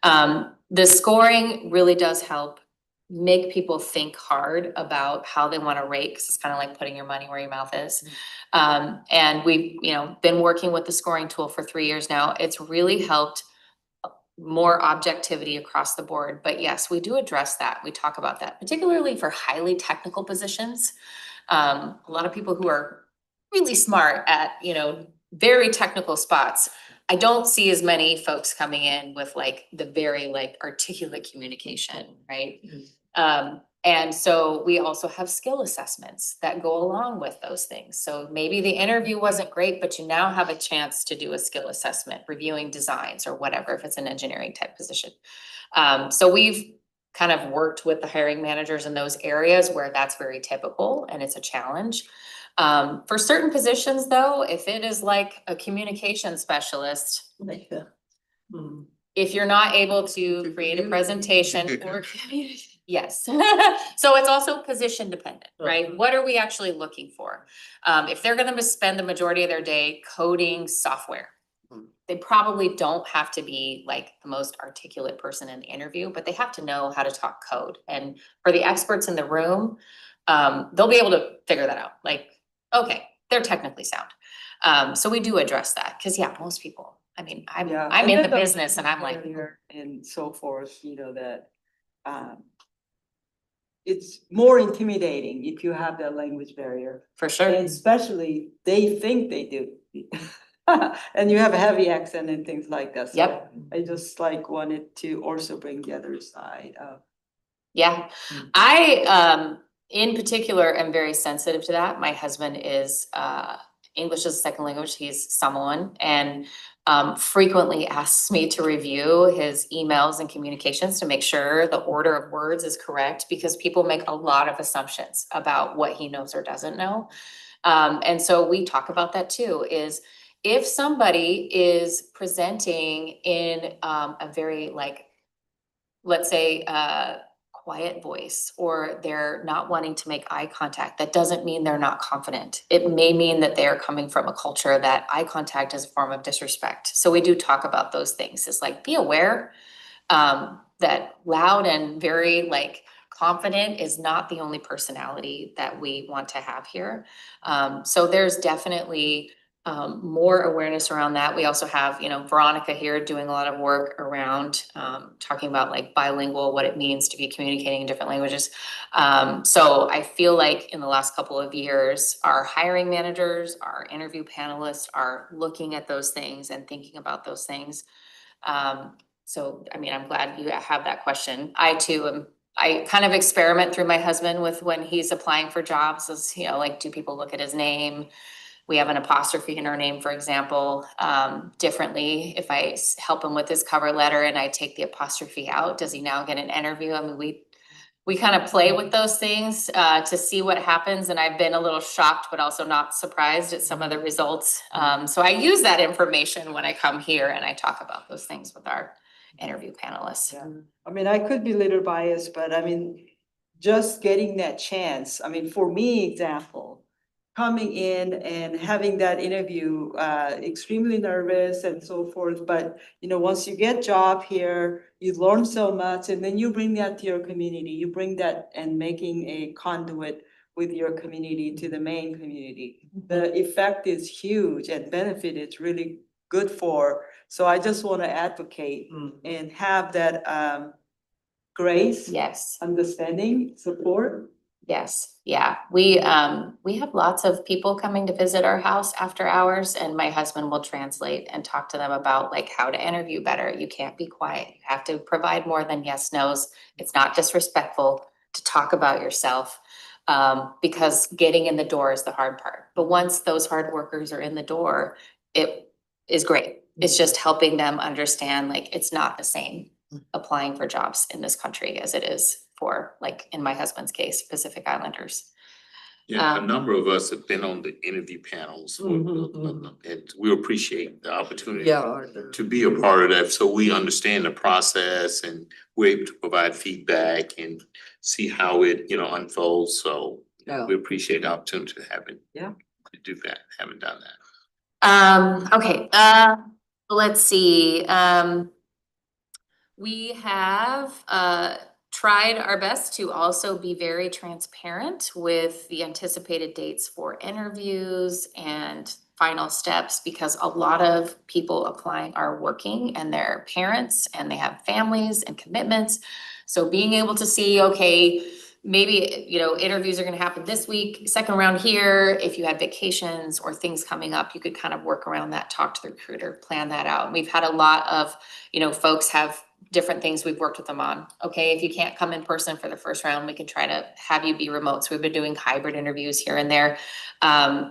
The scoring really does help make people think hard about how they want to rate, because it's kind of like putting your money where your mouth is. And we've, been working with the scoring tool for 3 years now. It's really helped more objectivity across the board. But yes, we do address that. We talk about that, particularly for highly technical positions. A lot of people who are really smart at, very technical spots. I don't see as many folks coming in with like the very like articulate communication, right? And so we also have skill assessments that go along with those things. So maybe the interview wasn't great, but you now have a chance to do a skill assessment, reviewing designs or whatever, if it's an engineering type position. So we've kind of worked with the hiring managers in those areas where that's very typical and it's a challenge. For certain positions though, if it is like a communication specialist, if you're not able to create a presentation or communicate, yes. So it's also position dependent, right? What are we actually looking for? If they're gonna spend the majority of their day coding software, they probably don't have to be like the most articulate person in the interview, but they have to know how to talk code. And for the experts in the room, they'll be able to figure that out. Like, okay, they're technically sound. So we do address that, because most people, I'm Yeah, I'm and in then the business and I'm like, barrier and so forth, that it's more intimidating if you have that language barrier. for sure. And especially they think they do. And you have a heavy accent and things like that. So Yep. I just like wanted to also bring the other side of. Yeah, I in particular am very sensitive to that. My husband is English as a second language. He's Samoan, and frequently asks me to review his emails and communications to make sure the order of words is correct, because people make a lot of assumptions about what he knows or doesn't know. And so we talk about that too, is if somebody is presenting in a very like, let's say, quiet voice, or they're not wanting to make eye contact, that doesn't mean they're not confident. It may mean that they are coming from a culture that eye contact is a form of disrespect. So we do talk about those things. It's like, be aware that loud and very like confident is not the only personality that we want to have here. So there's definitely more awareness around that. We also have, Veronica here doing a lot of work around talking about like bilingual, what it means to be communicating in different languages. So I feel like in the last couple of years, our hiring managers, our interview panelists are looking at those things and thinking about those things. So, I'm glad you have that question. I too I kind of experiment through my husband with when he's applying for jobs, as like, do people look at his name? We have an apostrophe in our name, for example, differently. If I help him with his cover letter and I take the apostrophe out, does he now get an interview? We kind of play with those things to see what happens. And I've been a little shocked, but also not surprised at some of the results. So I use that information when I come here and I talk about those things with our interview panelists. Yeah, I could be a little biased, but just getting that chance, for me, example, coming in and having that interview, extremely nervous and so forth, but once you get job here, you learn so much, and then you bring that to your community, you bring that and making a conduit with your community to the main community. The effect is huge and benefit it's really good for. So I just want to advocate and have that grace, Yes. understanding, support. Yes, yeah. We have lots of people coming to visit our house after hours, and my husband will translate and talk to them about like how to interview better. You can't be quiet. You have to provide more than yes, nos. It's not disrespectful to talk about yourself, because getting in the door is the hard part. But once those hard workers are in the door, it is great. It's just helping them understand like it's not the same applying for jobs in this country as it is for, like in my husband's case, Pacific Islanders. Yeah, a number of us have been on the interview panels, and we appreciate the opportunity Yeah. to be a part of that, so we understand the process and we're able to provide feedback and see how it, unfolds, so Yeah. we appreciate the opportunity to have it. Yeah. To do that, haven't done that. Okay, let's see, we have, tried our best to also be very transparent with the anticipated dates for interviews and final steps, because a lot of people applying are working and they're parents and they have families and commitments. So being able to see, okay, maybe, interviews are gonna happen this week, second round here, if you had vacations or things coming up, you could kind of work around that, talk to the recruiter, plan that out. And we've had a lot of, folks have different things we've worked with them on. Okay, if you can't come in person for the first round, we can try to have you be remote. So we've been doing hybrid interviews here and there.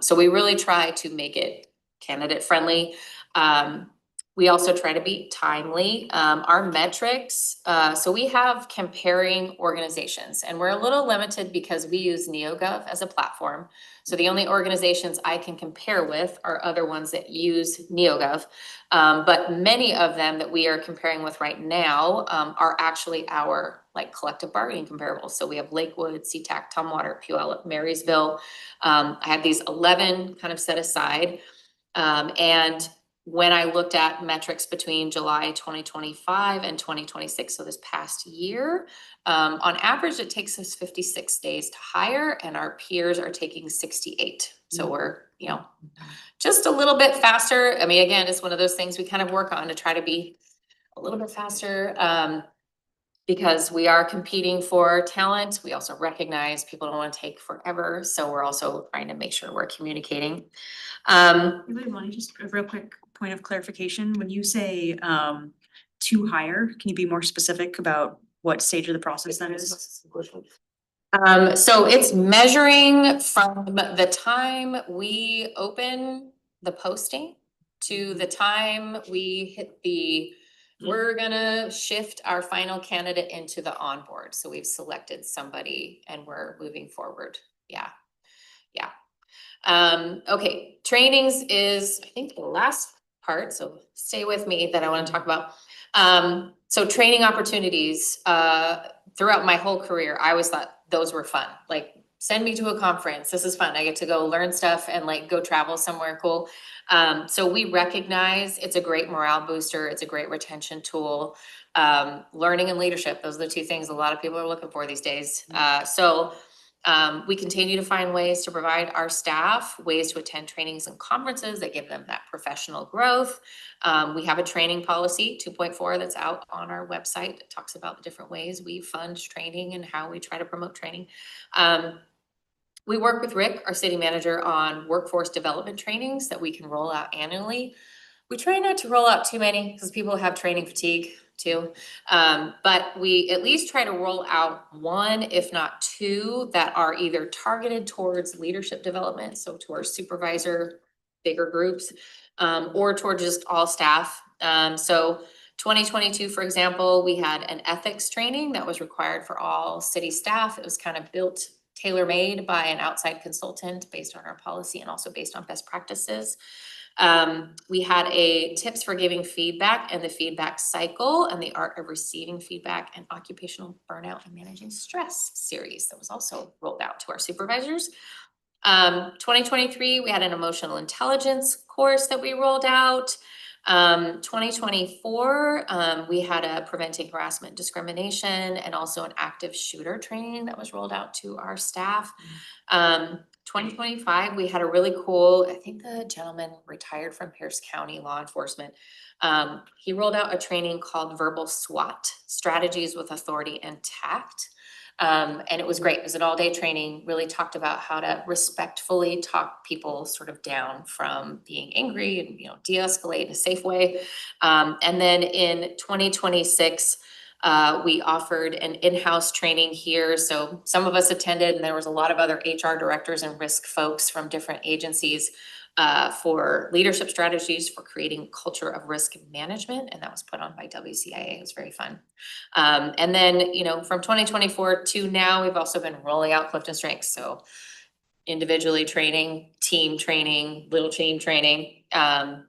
So we really try to make it candidate friendly. We also try to be timely. Our metrics, so we have comparing organizations, and we're a little limited because we use NeoGov as a platform. So the only organizations I can compare with are other ones that use NeoGov. But many of them that we are comparing with right now are actually our collective bargaining comparables. So we have Lakewood, SeaTac, Tumwater, Puyallup, Marysville. I had these 11 kind of set aside. And when I looked at metrics between July 2025 and 2026, so this past year, on average, it takes us 56 days to hire, and our peers are taking 68. So we're, just a little bit faster. I mean, again, it's one of those things we kind of work on to try to be a little bit faster, because we are competing for talent. We also recognize people don't want to take forever, so we're also trying to make sure we're communicating. Really, Lonnie, just a real quick point of clarification. When you say to hire, can you be more specific about what stage of the process that is? So it's measuring from the time we open the posting to the time we hit we're gonna shift our final candidate into the onboard. So we've selected somebody and we're moving forward. Yeah. Okay, trainings is, I think, the last part, so stay with me that I want to talk about. So training opportunities, throughout my whole career, I always thought those were fun. Like, send me to a conference, this is fun. I get to go learn stuff and go travel somewhere cool. So we recognize it's a great morale booster, it's a great retention tool. Learning and leadership, those are the two things a lot of people are looking for these days. We continue to find ways to provide our staff ways to attend trainings and conferences that give them that professional growth. We have a training policy 2.4 that's out on our website that talks about the different ways we fund training and how we try to promote training. We work with Rick, our city manager, on workforce development trainings that we can roll out annually. We try not to roll out too many because people have training fatigue too. But we at least try to roll out one, if not two, that are either targeted towards leadership development, so to our supervisor, bigger groups, or toward just all staff. So 2022, for example, we had an ethics training that was required for all city staff. It was kind of built tailor-made by an outside consultant based on our policy and also based on best practices. We had a tips for giving feedback and the feedback cycle and the art of receiving feedback and occupational burnout and managing stress series that was also rolled out to our supervisors. 2023, we had an emotional intelligence course that we rolled out. 2024, we had a preventing harassment, discrimination, and also an active shooter training that was rolled out to our staff. 2025, we had a really cool, I think the gentleman retired from Pierce County law enforcement. He rolled out a training called Verbal SWAT, Strategies with Authority and Tact. And it was great. It was an all-day training, really talked about how to respectfully talk people sort of down from being angry and, de-escalate in a safe way. And then in 2026, we offered an in-house training here. So some of us attended, and there was a lot of other HR directors and risk folks from different agencies for leadership strategies for creating culture of risk management. And that was put on by WCIA. It was very fun. And then, from 2024 to now, we've also been rolling out Clifton Strengths. So individually training, team training, little team training.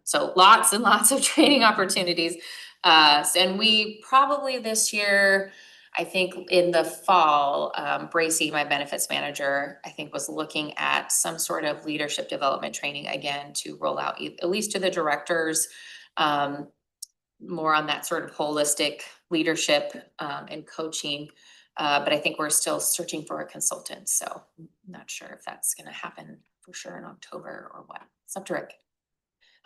So lots and lots of training opportunities. And we probably this year, I think in the fall, Bracy, my benefits manager, I think was looking at some sort of leadership development training again to roll out at least to the directors. More on that sort of holistic leadership and coaching. But I think we're still searching for a consultant, so I'm not sure if that's gonna happen for sure in October or what. It's up to Rick.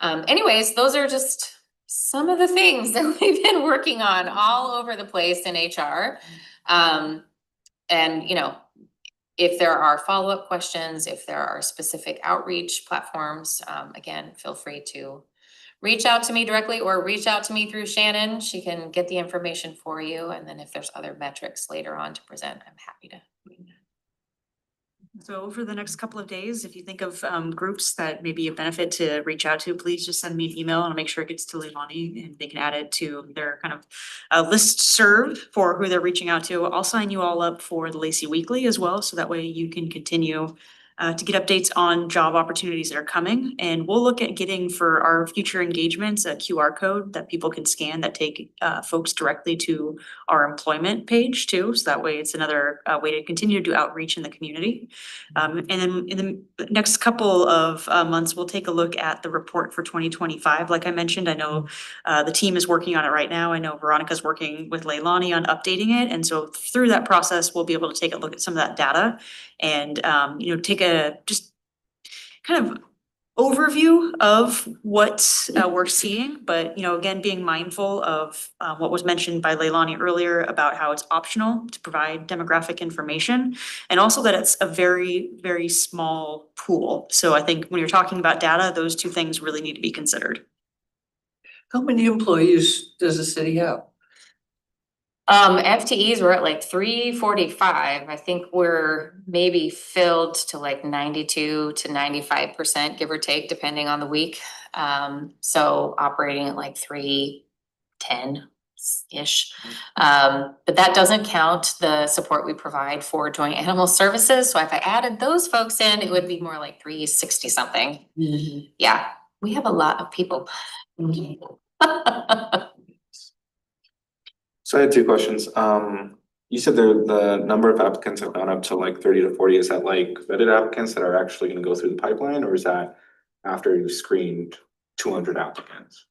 Anyways, those are just some of the things that we've been working on all over the place in HR. And if there are follow-up questions, if there are specific outreach platforms, again, feel free to reach out to me directly or reach out to me through Shannon. She can get the information for you. And then if there's other metrics later on to present, I'm happy to. So over the next couple of days, if you think of groups that may be a benefit to reach out to, please just send me an email and I'll make sure it gets to Leilani and they can add it to their kind of list serve for who they're reaching out to. I'll sign you all up for the Lacey Weekly as well, so that way you can continue to get updates on job opportunities that are coming. And we'll look at getting for our future engagements a QR code that people can scan that take folks directly to our employment page too. So that way it's another way to continue to do outreach in the community. And then in the next couple of months, we'll take a look at the report for 2025. Like I mentioned, I know the team is working on it right now. I know Veronica's working with Leilani on updating it. And so through that process, we'll be able to take a look at some of that data and take a just kind of overview of what we're seeing, but again, being mindful of what was mentioned by Leilani earlier about how it's optional to provide demographic information, and also that it's a very, very small pool. So I think when you're talking about data, those two things really need to be considered. How many employees does the city have? FTEs were at like 345. I think we're maybe filled to like 92 to 95%, give or take, depending on the week. So operating at like 310-ish. But that doesn't count the support we provide for joint animal services. So if I added those folks in, it would be more like 360 something. Yeah, we have a lot of people. So I had two questions. You said the number of applicants have gone up to like 30 to 40. Is that like vetted applicants that are actually gonna go through the pipeline, or is that after you've screened 200 applicants?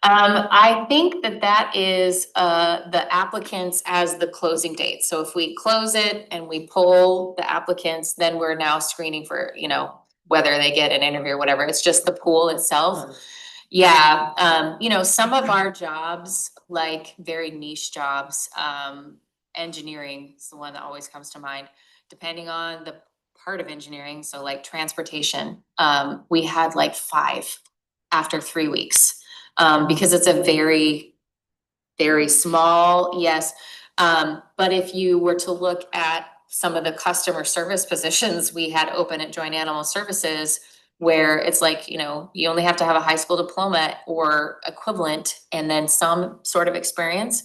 I think that is the applicants as the closing date. So if we close it and we pull the applicants, then we're now screening for, whether they get an interview or whatever. It's just the pool itself. Yeah, some of our jobs, like very niche jobs, engineering is the one that always comes to mind, depending on the part of engineering. So like transportation, we had like 5 after 3 weeks. Because it's a very, very small, yes. But if you were to look at some of the customer service positions we had open at Joint Animal Services, where it's like, you only have to have a high school diploma or equivalent and then some sort of experience.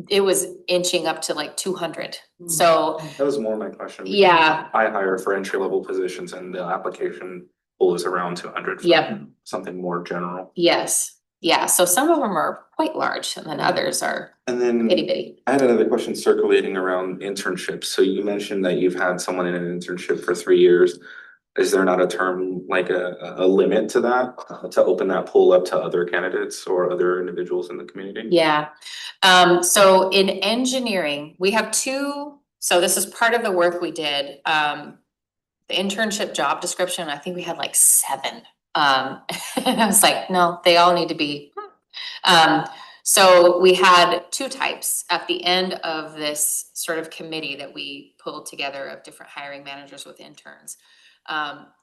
It was inching up to like 200. So That was more my question. yeah, I hire for entry level positions and the application pool is around 200. Yep. Something more general. yes, yeah. So some of them are quite large and then others are And then itty bitty. I had another question circulating around internships. So you mentioned that you've had someone in an internship for 3 years. Is there not a term, like a limit to that, to open that pool up to other candidates or other individuals in the community? Yeah, so in engineering, we have 2, so this is part of the work we did. The internship job description, I think we had like 7. And I was like, no, they all need to be. So we had 2 types at the end of this sort of committee that we pulled together of different hiring managers with interns.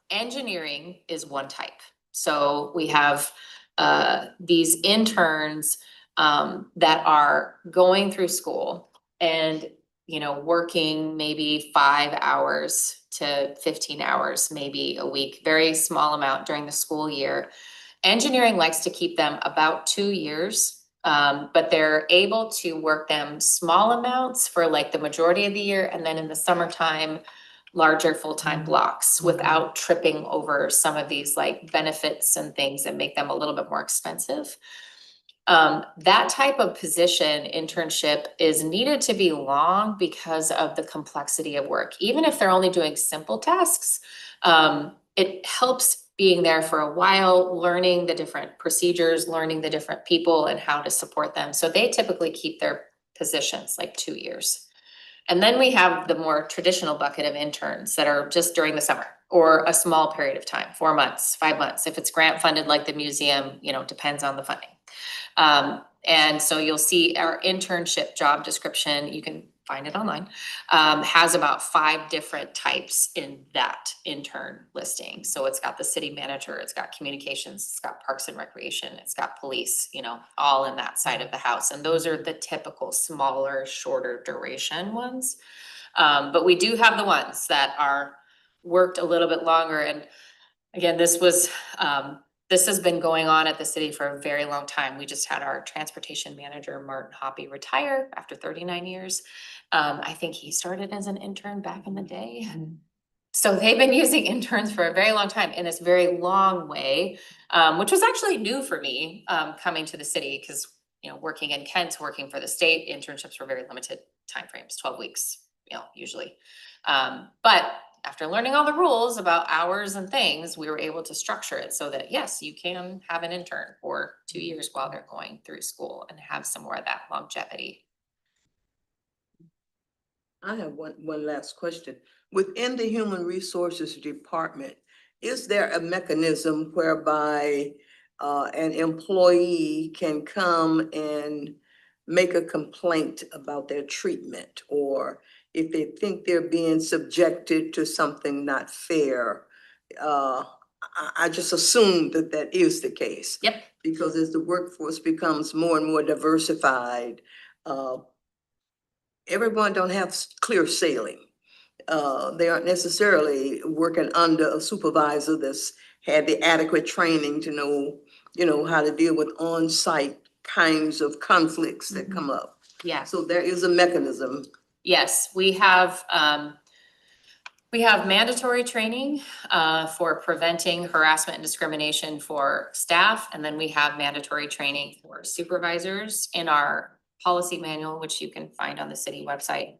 Engineering is one type. So we have these interns that are going through school and working maybe 5 hours to 15 hours, maybe a week, very small amount during the school year. Engineering likes to keep them about 2 years, but they're able to work them small amounts for like the majority of the year. And then in the summertime, larger full-time blocks without tripping over some of these like benefits and things that make them a little bit more expensive. That type of position, internship, is needed to be long because of the complexity of work. Even if they're only doing simple tasks, it helps being there for a while, learning the different procedures, learning the different people and how to support them. So they typically keep their positions like 2 years. And then we have the more traditional bucket of interns that are just during the summer or a small period of time, 4 months, 5 months. If it's grant funded like the museum, you know, depends on the funding. And so you'll see our internship job description, you can find it online, has about 5 different types in that intern listing. So it's got the city manager, it's got communications, it's got parks and recreation, it's got police, you know, all in that side of the house. And those are the typical smaller, shorter duration ones. But we do have the ones that are worked a little bit longer. And again, this has been going on at the city for a very long time. We just had our transportation manager, Martin Hoppy, retire after 39 years. I think he started as an intern back in the day. So they've been using interns for a very long time in this very long way, which was actually new for me, coming to the city, because, you know, working in Kent, working for the state, internships were very limited timeframes, 12 weeks, you know, usually. But after learning all the rules about hours and things, we were able to structure it so that, yes, you can have an intern for 2 years while they're going through school and have some more of that longevity. I have one last question. Within the Human Resources Department, is there a mechanism whereby an employee can come and make a complaint about their treatment, or if they think they're being subjected to something not fair? I just assume that that is the case. Yep. Because as the workforce becomes more and more diversified, everyone don't have clear sailing. They aren't necessarily working under a supervisor that's had the adequate training to know, you know, how to deal with on-site kinds of conflicts that come up. Yeah. So there is a mechanism. Yes, we have mandatory training for preventing harassment and discrimination for staff, and then we have mandatory training for supervisors in our policy manual, which you can find on the city website.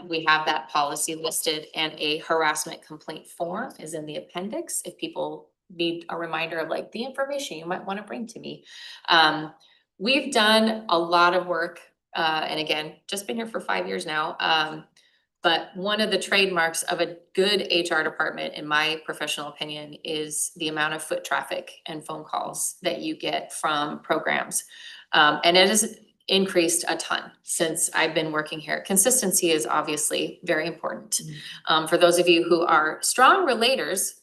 We have that policy listed, and a harassment complaint form is in the appendix if people need a reminder of like the information you might want to bring to me. We've done a lot of work, and again, just been here for 5 years now. But one of the trademarks of a good HR department, in my professional opinion, is the amount of foot traffic and phone calls that you get from programs. And it has increased a ton since I've been working here. Consistency is obviously very important. For those of you who are strong relators,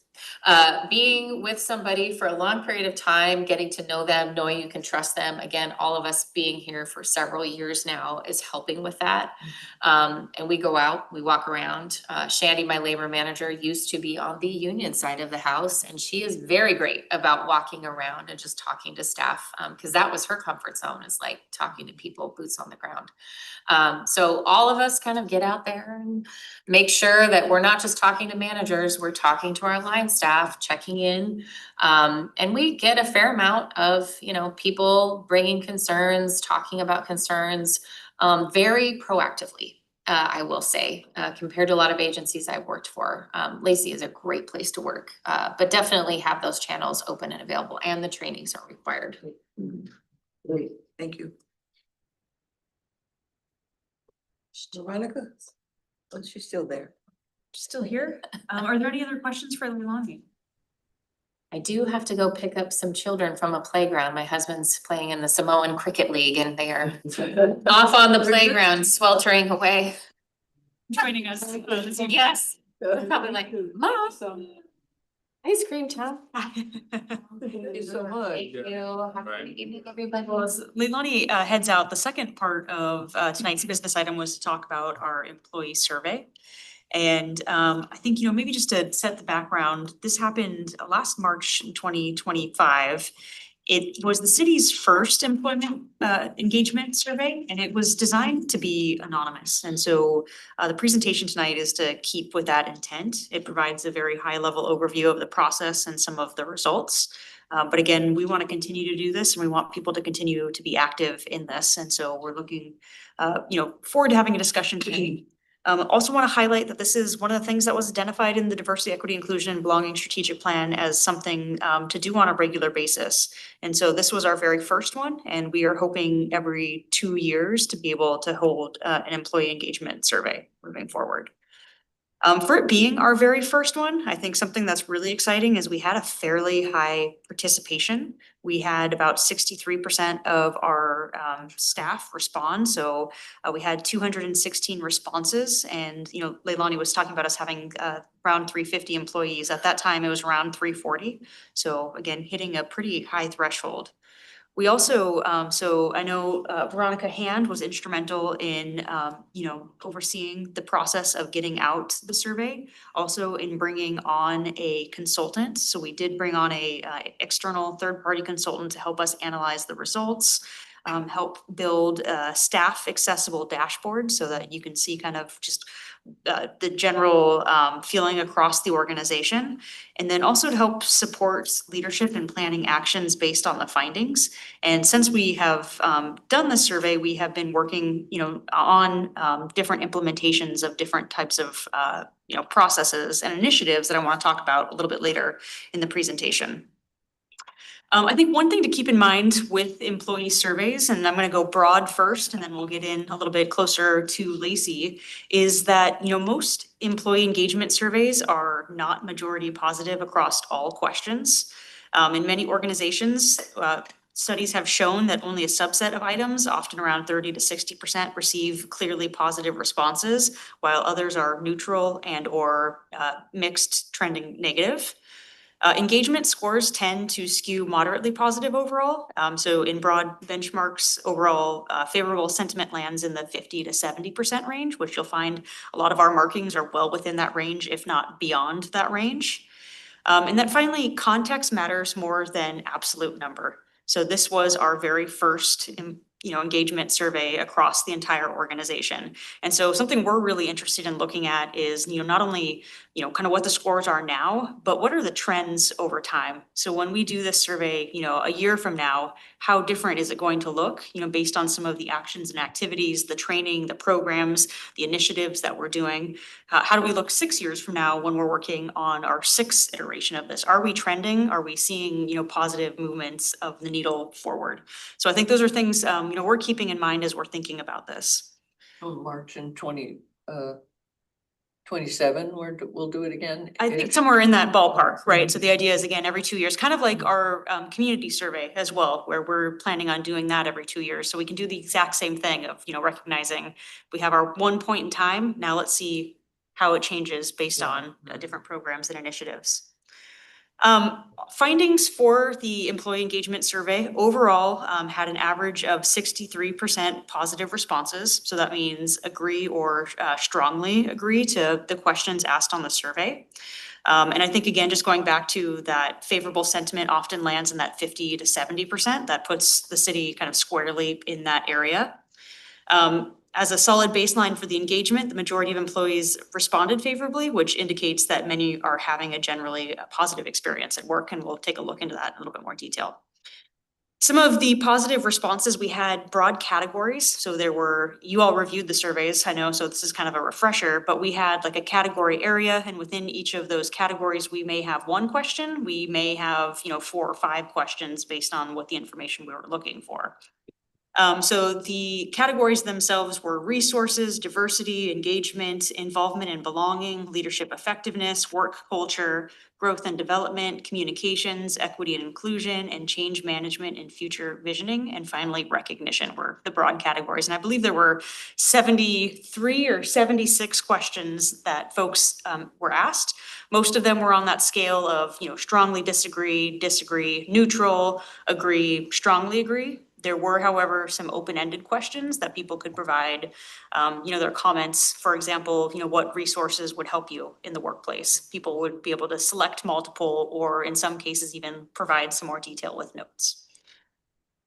being with somebody for a long period of time, getting to know them, knowing you can trust them. Again, all of us being here for several years now is helping with that. And we go out, we walk around. Shandy, my labor manager, used to be on the union side of the house, and she is very great about walking around and just talking to staff, because that was her comfort zone, is like talking to people, boots on the ground. So all of us kind of get out there and make sure that we're not just talking to managers, we're talking to our line staff, checking in. And we get a fair amount of, you know, people bringing concerns, talking about concerns, very proactively, I will say, compared to a lot of agencies I've worked for. Lacey is a great place to work, but definitely have those channels open and available, and the trainings are required. Great, thank you. Veronica, oh, she's still there. Still here? Are there any other questions for Leilani? I do have to go pick up some children from a playground. My husband's playing in the Samoan Cricket League, and they are off on the playground sweltering away. Joining us. Yes. They're probably like, Mom, ice cream, Tom. Thank you so much. Thank you. Have a Right. great evening, everybody. Well, as Leilani heads out, the second part of tonight's business item was to talk about our employee survey. And I think, you know, maybe just to set the background, this happened last March in 2025. It was the city's first employment engagement survey, and it was designed to be anonymous. And so the presentation tonight is to keep with that intent. It provides a very high level overview of the process and some of the results. But again, we want to continue to do this and we want people to continue to be active in this. And so we're looking forward to having a discussion today. Also want to highlight that this is one of the things that was identified in the Diversity, Equity, Inclusion, and Belonging Strategic Plan as something to do on a regular basis. And so this was our very first one, and we are hoping every 2 years to be able to hold an employee engagement survey moving forward. For it being our very first one, I think something that's really exciting is we had a fairly high participation. We had about 63% of our staff respond, so we had 216 responses. And Leilani was talking about us having around 350 employees. At that time, it was around 340. So again, hitting a pretty high threshold. We also, so I know Veronica Hand was instrumental in, overseeing the process of getting out the survey, also in bringing on a consultant. So we did bring on a external third-party consultant to help us analyze the results, help build a staff accessible dashboard so that you can see kind of just the general feeling across the organization. And then also to help support leadership and planning actions based on the findings. And since we have done this survey, we have been working, on different implementations of different types of, processes and initiatives that I want to talk about a little bit later in the presentation. I think one thing to keep in mind with employee surveys, and I'm gonna go broad first, and then we'll get in a little bit closer to Lacey, is that, most employee engagement surveys are not majority positive across all questions. In many organizations, studies have shown that only a subset of items, often around 30 to 60%, receive clearly positive responses, while others are neutral and or mixed, trending negative. Engagement scores tend to skew moderately positive overall. So in broad benchmarks, overall favorable sentiment lands in the 50 to 70% range, which you'll find a lot of our markings are well within that range, if not beyond that range. And then finally, context matters more than absolute number. So this was our very first engagement survey across the entire organization. And so something we're really interested in looking at is, not only, kind of what the scores are now, but what are the trends over time? So when we do this survey, a year from now, how different is it going to look, based on some of the actions and activities, the training, the programs, the initiatives that we're doing? How do we look 6 years from now when we're working on our 6th iteration of this? Are we trending? Are we seeing, positive movements of the needle forward? So I think those are things, we're keeping in mind as we're thinking about this. March in 27, we'll do it again. I think somewhere in that ballpark, right? So the idea is, again, every 2 years, kind of like our community survey as well, where we're planning on doing that every 2 years. So we can do the exact same thing of, recognizing we have our one point in time. Now let's see how it changes based on different programs and initiatives. Findings for the employee engagement survey overall had an average of 63% positive responses. So that means agree or strongly agree to the questions asked on the survey. And I think, again, just going back to that favorable sentiment often lands in that 50 to 70%. That puts the city kind of squarely in that area. As a solid baseline for the engagement, the majority of employees responded favorably, which indicates that many are having a generally positive experience at work, and we'll take a look into that in a little bit more detail. Some of the positive responses, we had broad categories. So you all reviewed the surveys, I know, so this is kind of a refresher, but we had like a category area, and within each of those categories, we may have one question, we may have, 4 or 5 questions based on what the information we were looking for. So the categories themselves were resources, diversity, engagement, involvement and belonging, leadership effectiveness, work culture, growth and development, communications, equity and inclusion, and change management and future visioning. And finally, recognition were the broad categories. And I believe there were 73 or 76 questions that folks were asked. Most of them were on that scale of, strongly disagree, neutral, agree, strongly agree. There were, however, some open-ended questions that people could provide, their comments. For example, what resources would help you in the workplace? People would be able to select multiple, or in some cases even provide some more detail with notes.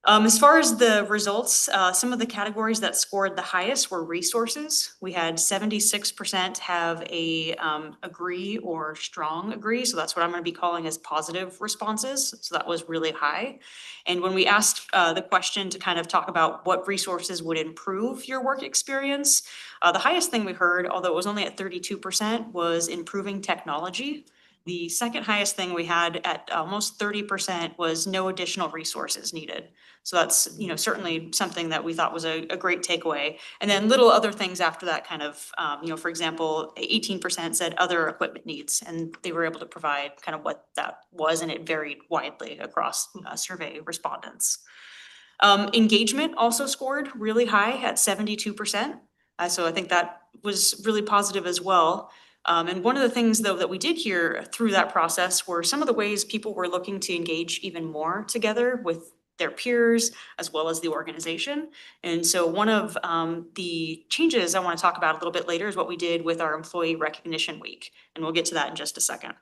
As far as the results, some of the categories that scored the highest were resources. We had 76% have a agree or strong agree, so that's what I'm gonna be calling as positive responses. So that was really high. And when we asked the question to kind of talk about what resources would improve your work experience, the highest thing we heard, although it was only at 32%, was improving technology. The second highest thing we had at almost 30% was no additional resources needed. So that's, certainly something that we thought was a great takeaway. And then little other things after that kind of, for example, 18% said other equipment needs, and they were able to provide kind of what that was, and it varied widely across survey respondents. Engagement also scored really high at 72%. So I think that was really positive as well. And one of the things though that we did hear through that process were some of the ways people were looking to engage even more together with their peers as well as the organization. And so one of the changes I want to talk about a little bit later is what we did with our Employee Recognition Week. And we'll get to that in just a second.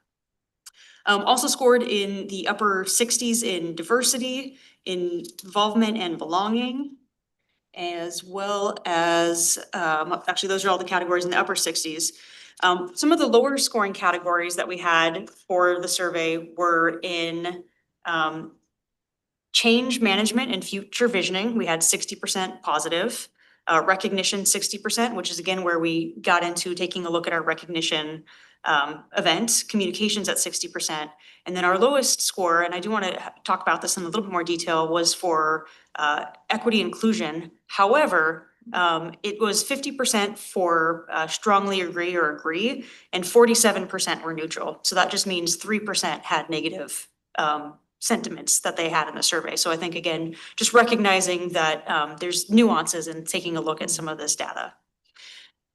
Also scored in the upper 60s in diversity, involvement and belonging, as well as, actually, those are all the categories in the upper 60s. Some of the lower scoring categories that we had for the survey were in change management and future visioning. We had 60% positive. Recognition 60%, which is again where we got into taking a look at our recognition event. Communications at 60%. And then our lowest score, and I do want to talk about this in a little bit more detail, was for equity inclusion. However, it was 50% for strongly agree or agree, and 47% were neutral. So that just means 3% had negative sentiments that they had in the survey. So I think, again, just recognizing that there's nuances in taking a look at some of this data.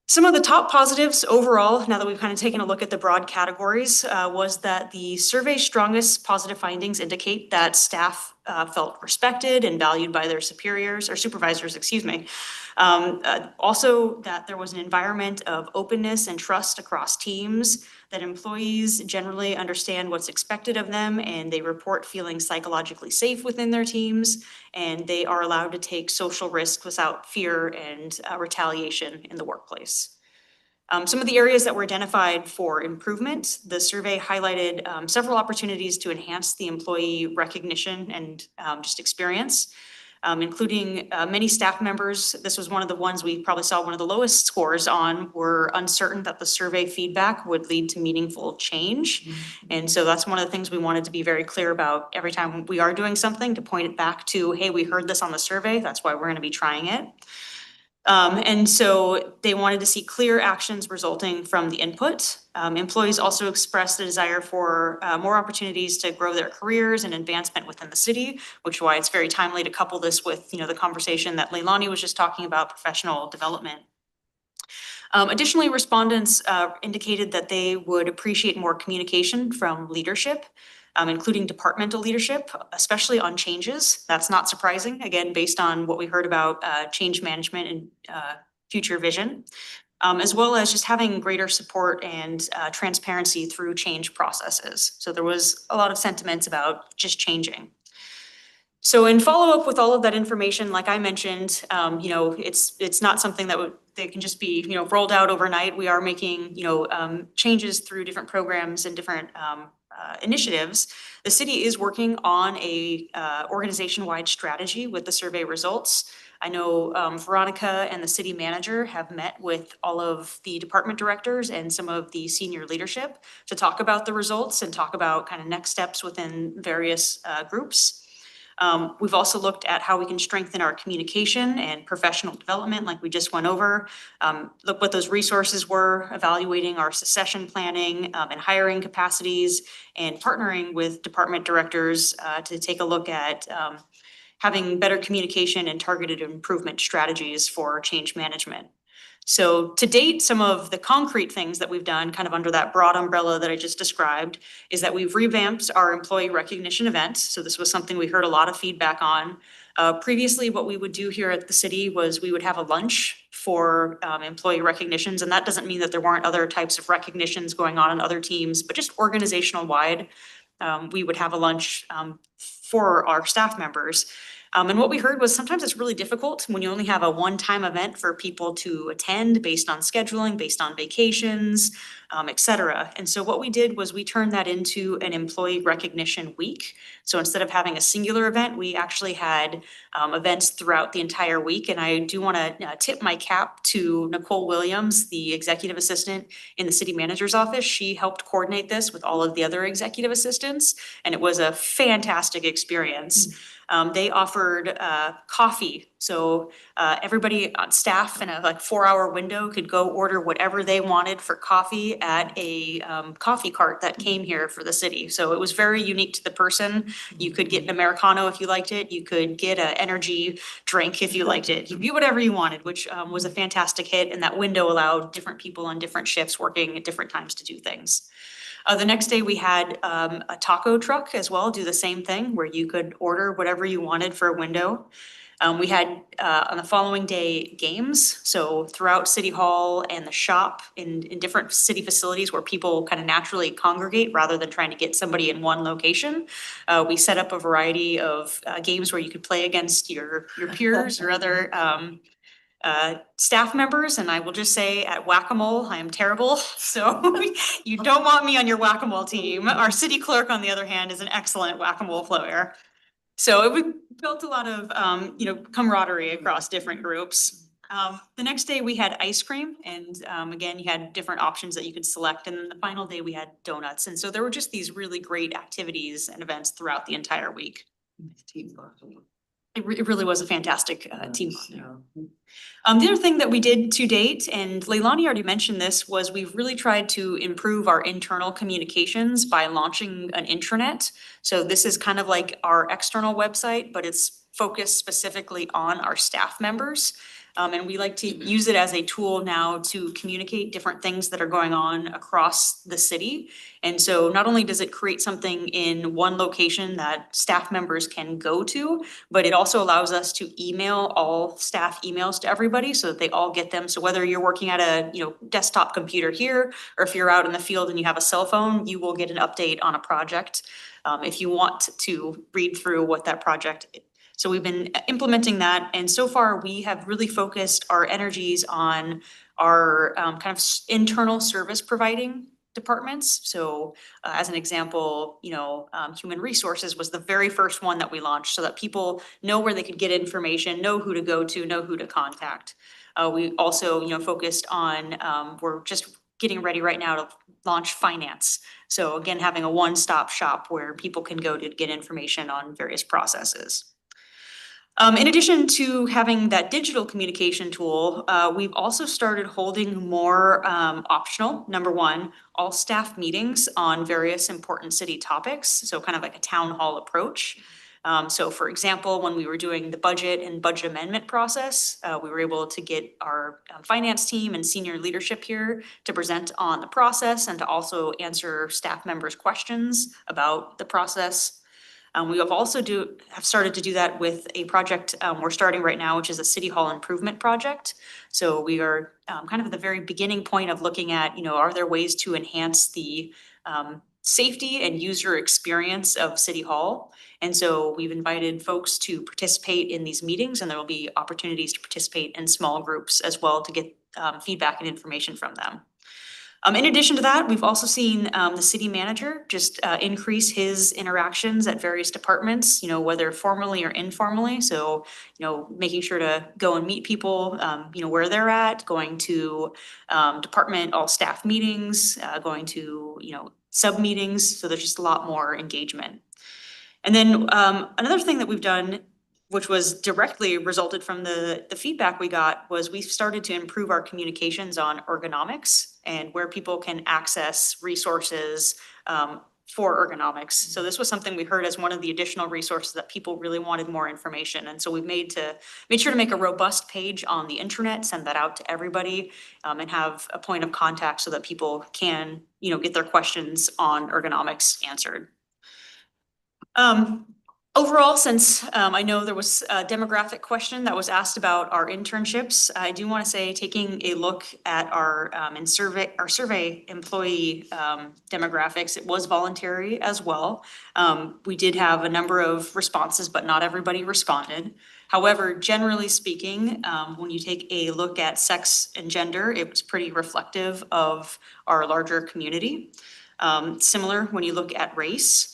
Some of the top positives overall, now that we've kind of taken a look at the broad categories, was that the survey's strongest positive findings indicate that staff felt respected and valued by their superiors or supervisors, excuse me. Also that there was an environment of openness and trust across teams, that employees generally understand what's expected of them and they report feeling psychologically safe within their teams, and they are allowed to take social risks without fear and retaliation in the workplace. Some of the areas that were identified for improvement, the survey highlighted several opportunities to enhance the employee recognition and just experience. Including many staff members. This was one of the ones we probably saw one of the lowest scores on, were uncertain that the survey feedback would lead to meaningful change. And so that's one of the things we wanted to be very clear about every time we are doing something, to point it back to, hey, we heard this on the survey, that's why we're going to be trying it. And so they wanted to see clear actions resulting from the input. Employees also expressed a desire for more opportunities to grow their careers and advancement within the city, which is why it's very timely to couple this with, the conversation that Leilani was just talking about, professional development. Additionally, respondents indicated that they would appreciate more communication from leadership, including departmental leadership, especially on changes. That's not surprising, again, based on what we heard about change management and future vision, as well as just having greater support and transparency through change processes. So there was a lot of sentiments about just changing. So in follow-up with all of that information, like I mentioned, it's not something that they can just be, rolled out overnight. We are making, changes through different programs and different initiatives. The city is working on a organization-wide strategy with the survey results. I know Veronica and the city manager have met with all of the department directors and some of the senior leadership to talk about the results and talk about kind of next steps within various groups. We've also looked at how we can strengthen our communication and professional development, like we just went over. Look what those resources were, evaluating our succession planning and hiring capacities, and partnering with department directors to take a look at having better communication and targeted improvement strategies for change management. So to date, some of the concrete things that we've done kind of under that broad umbrella that I just described is that we've revamped our employee recognition event. So this was something we heard a lot of feedback on. Previously, what we would do here at the city was we would have a lunch for employee recognitions. And that doesn't mean that there weren't other types of recognitions going on in other teams, but just organizational wide. We would have a lunch for our staff members. And what we heard was sometimes it's really difficult when you only have a one-time event for people to attend based on scheduling, based on vacations, et cetera. And so what we did was we turned that into an employee recognition week. So instead of having a singular event, we actually had events throughout the entire week. And I do want to tip my cap to Nicole Williams, the executive assistant in the city manager's office. She helped coordinate this with all of the other executive assistants, and it was a fantastic experience. They offered coffee, so everybody on staff in a like 4-hour window could go order whatever they wanted for coffee at a coffee cart that came here for the city. So it was very unique to the person. You could get an Americano if you liked it. You could get an energy drink if you liked it. You could get whatever you wanted, which was a fantastic hit. And that window allowed different people on different shifts working at different times to do things. The next day we had a taco truck as well, do the same thing where you could order whatever you wanted for a window. We had on the following day games, so throughout City Hall and the shop in different city facilities where people kind of naturally congregate rather than trying to get somebody in one location. We set up a variety of games where you could play against your peers or other staff members, and I will just say at Whack-A-Mole, I am terrible, so you don't want me on your Whack-A-Mole team. Our city clerk, on the other hand, is an excellent Whack-A-Mole player. So we built a lot of, camaraderie across different groups. The next day we had ice cream and, again, you had different options that you could select. And then the final day we had donuts. And so there were just these really great activities and events throughout the entire week. It really was a fantastic, team bonding. The other thing that we did to date, and Leilani already mentioned this, was we've really tried to improve our internal communications by launching an intranet. So this is kind of like our external website, but it's focused specifically on our staff members. And we like to use it as a tool now to communicate different things that are going on across the city. And so not only does it create something in one location that staff members can go to, but it also allows us to email all staff emails to everybody so that they all get them. So whether you're working at a, desktop computer here, or if you're out in the field and you have a cell phone, you will get an update on a project. If you want to read through what that project is. So we've been implementing that, and so far we have really focused our energies on our kind of internal service providing departments. So as an example, human resources was the very first one that we launched so that people know where they could get information, know who to go to, know who to contact. We also, focused on, we're just getting ready right now to launch finance. So again, having a one-stop shop where people can go to get information on various processes. In addition to having that digital communication tool, we've also started holding more optional, number one, all staff meetings on various important city topics. So kind of like a town hall approach. So for example, when we were doing the budget and budget amendment process, we were able to get our finance team and senior leadership here to present on the process and to also answer staff members' questions about the process. We have started to do that with a project we're starting right now, which is a city hall improvement project. So we are kind of at the very beginning point of looking at, are there ways to enhance the safety and user experience of City Hall? And so we've invited folks to participate in these meetings, and there will be opportunities to participate in small groups as well to get feedback and information from them. In addition to that, we've also seen the city manager just increase his interactions at various departments, whether formally or informally. So, making sure to go and meet people, where they're at, going to department all staff meetings, going to, sub meetings. So there's just a lot more engagement. And then another thing that we've done, which was directly resulted from the feedback we got, was we've started to improve our communications on ergonomics and where people can access resources for ergonomics. So this was something we heard as one of the additional resources that people really wanted more information. And so we've made sure to make a robust page on the intranet, send that out to everybody, and have a point of contact so that people can, get their questions on ergonomics answered. Overall, since I know there was a demographic question that was asked about our internships, I do want to say, taking a look at our survey employee demographics, it was voluntary as well. We did have a number of responses, but not everybody responded. However, generally speaking, when you take a look at sex and gender, it was pretty reflective of our larger community. Similar when you look at race.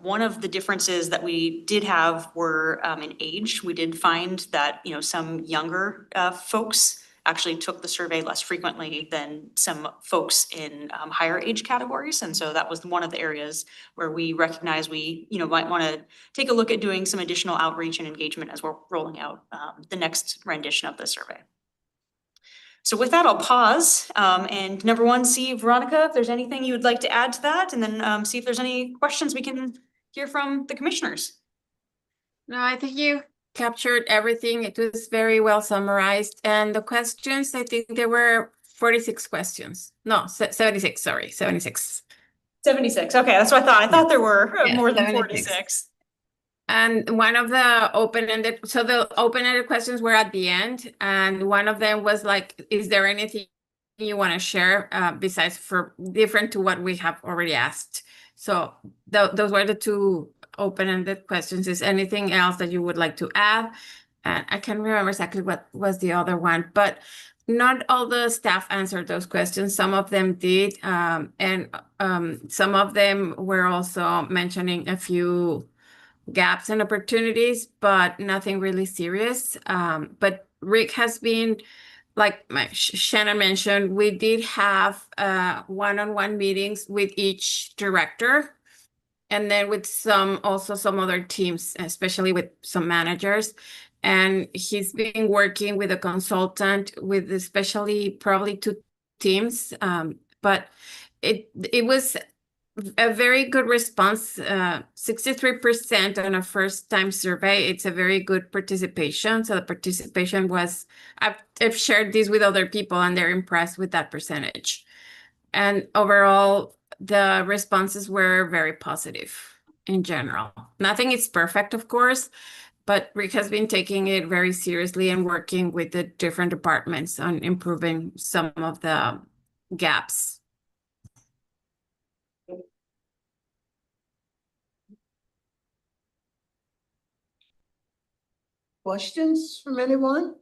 One of the differences that we did have were in age. We did find that, you know, some younger folks actually took the survey less frequently than some folks in higher age categories. And so that was one of the areas where we recognize we, you know, might want to take a look at doing some additional outreach and engagement as we're rolling out the next rendition of the survey. So with that, I'll pause, and number one, see Veronica, if there's anything you would like to add to that, and then see if there's any questions we can hear from the commissioners. No, I think you captured everything. It was very well summarized. And the questions, I think there were 46 questions. No, 76, sorry, 76. 76, okay, that's what I thought. I thought there were Yeah, more than 76. 46. And one of the open-ended, so the open-ended questions were at the end, and one of them was like, is there anything you want to share besides for different to what we have already asked? So those were the two open-ended questions. Is anything else that you would like to add? And I can't remember exactly what was the other one, but not all the staff answered those questions. Some of them did, and some of them were also mentioning a few gaps and opportunities, but nothing really serious. But Rick has been, like Shannon mentioned, we did have one-on-one meetings with each director, and then with some other teams, especially with some managers. And he's been working with a consultant with especially probably 2 teams. But it was a very good response, 63% on a first time survey. It's a very good participation. So the participation was, I've shared this with other people and they're impressed with that percentage. And overall, the responses were very positive in general. Nothing is perfect, of course, but Rick has been taking it very seriously and working with the different departments on improving some of the gaps. Questions from anyone?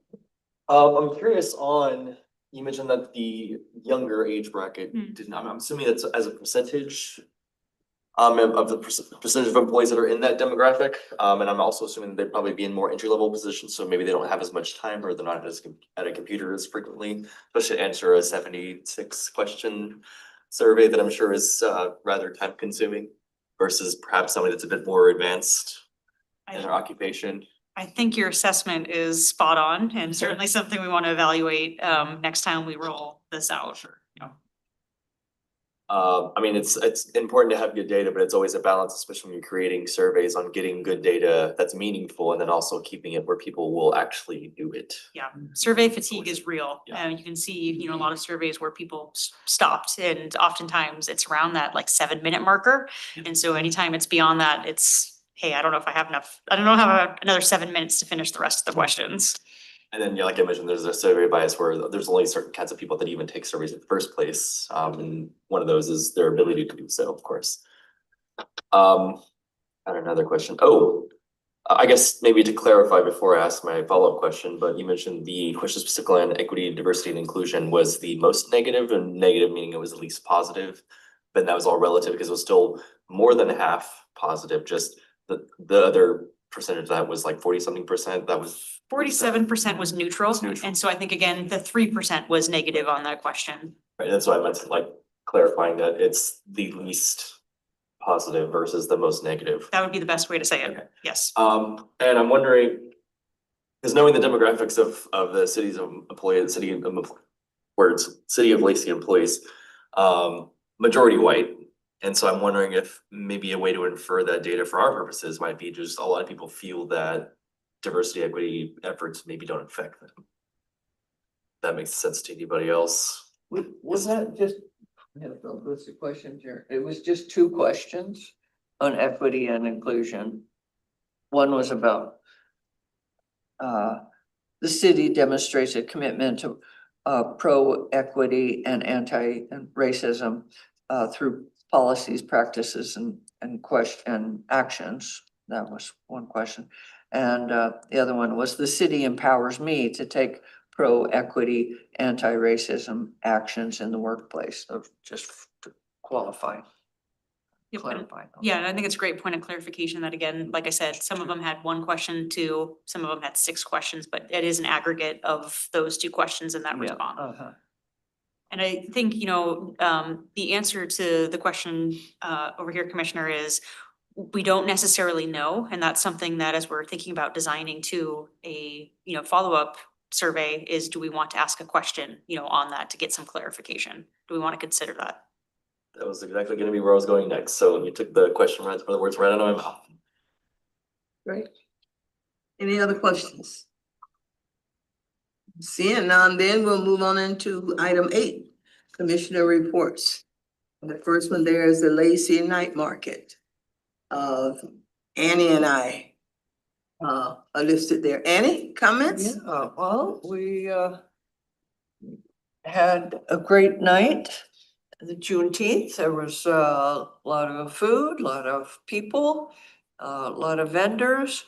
I'm curious on, you mentioned that the younger age bracket didn't, I'm assuming that's as a percentage of the percentage of employees that are in that demographic. And I'm also assuming they'd probably be in more entry-level positions, so maybe they don't have as much time or they're not as at a computer as frequently, especially to answer a 76 question survey that I'm sure is rather time consuming versus perhaps somebody that's a bit more advanced in their occupation. I think your assessment is spot on and certainly something we want to evaluate next time we roll this out. Sure. You know. I mean, it's important to have good data, but it's always a balance, especially when you're creating surveys, on getting good data that's meaningful and then also keeping it where people will actually do it. Yeah, survey fatigue is real. Yeah. You can see, you know, a lot of surveys where people stopped, and oftentimes it's around that like 7-minute marker. And so anytime it's beyond that, it's, hey, I don't know if I have enough, I don't know how another 7 minutes to finish the rest of the questions. And then, yeah, like I mentioned, there's a survey bias where there's only certain kinds of people that even take surveys in the first place. And one of those is their ability to do so, of course. I had another question. Oh, I guess maybe to clarify before I ask my follow-up question, but you mentioned the question specifically on equity, diversity, and inclusion was the most negative, and negative meaning it was the least positive. But that was all relative because it was still more than half positive, just the other percentage of that was like 40-something%. That was 47% was neutral. Was neutral. And so I think again, the 3% was negative on that question. Right, that's why I meant to like clarifying that it's the least positive versus the most negative. That would be the best way to say Okay. it. Yes. And I'm wondering, because knowing the demographics of the cities of employees, city of Lacey employees, majority white. And so I'm wondering if maybe a way to infer that data for our purposes might be just a lot of people feel that diversity, equity efforts maybe don't affect them. That makes sense to anybody else? Was that just, what's the question here? It was just 2 questions on equity and inclusion. one was about the city demonstrates a commitment to pro-equity and anti-racism through policies, practices, and actions. That was one question. And the other one was the city empowers me to take pro-equity, anti-racism actions in the workplace. So just to qualify. Yep, and- Clarify. Yeah, and I think it's a great point of clarification that again, like I said, some of them had one question, two, some of them had 6 questions, but it is an aggregate of those 2 questions in that Yeah, response. uh-huh. And I think, the answer to the question over here, Commissioner, is we don't necessarily know, and that's something that as we're thinking about designing to a, follow-up survey is, do we want to ask a question, on that to get some clarification? Do we want to consider that? That was exactly gonna be where I was going next, so you took the question right, or the words right out of my mouth. Great. Any other questions? Seeing none, then we'll move on into item 8, Commissioner reports. The first one there is the Lacey Night Market. Annie and I are listed there. Annie, comments? Yeah, well, we had a great night. The Juneteenth, there was a lot of food, a lot of people, a lot of vendors.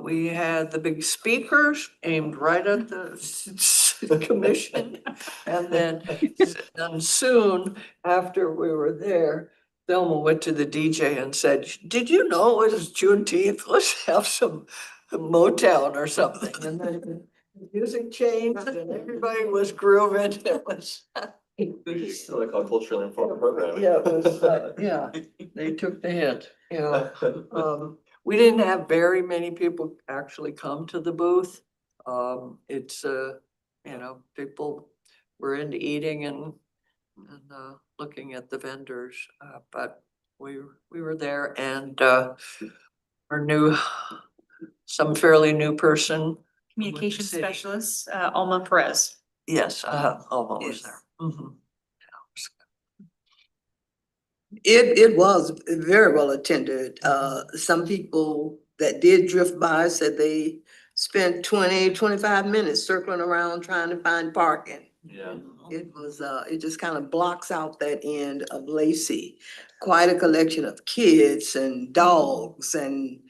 We had the big speakers aimed right at the commission. And soon after we were there, Thelma went to the DJ and said, "Did you know it was Juneteenth? Let's have some Motown or something." And then the music changed and everybody was grooving. It was. So they call culturally informed programming. Yeah, it was, yeah, they took the hint, you know. We didn't have very many people actually come to the booth. It's, people were into eating and looking at the vendors, but we were there and our some fairly new person. Communication City. specialist, Alma Perez. Yes, Alma was Yes. there. Mhm. It was very well attended. Some people that did drift by said they spent 20-25 minutes circling around trying to find parking. Yeah. It was, it just kind of blocks out that end of Lacey. Quite a collection of kids and dogs and,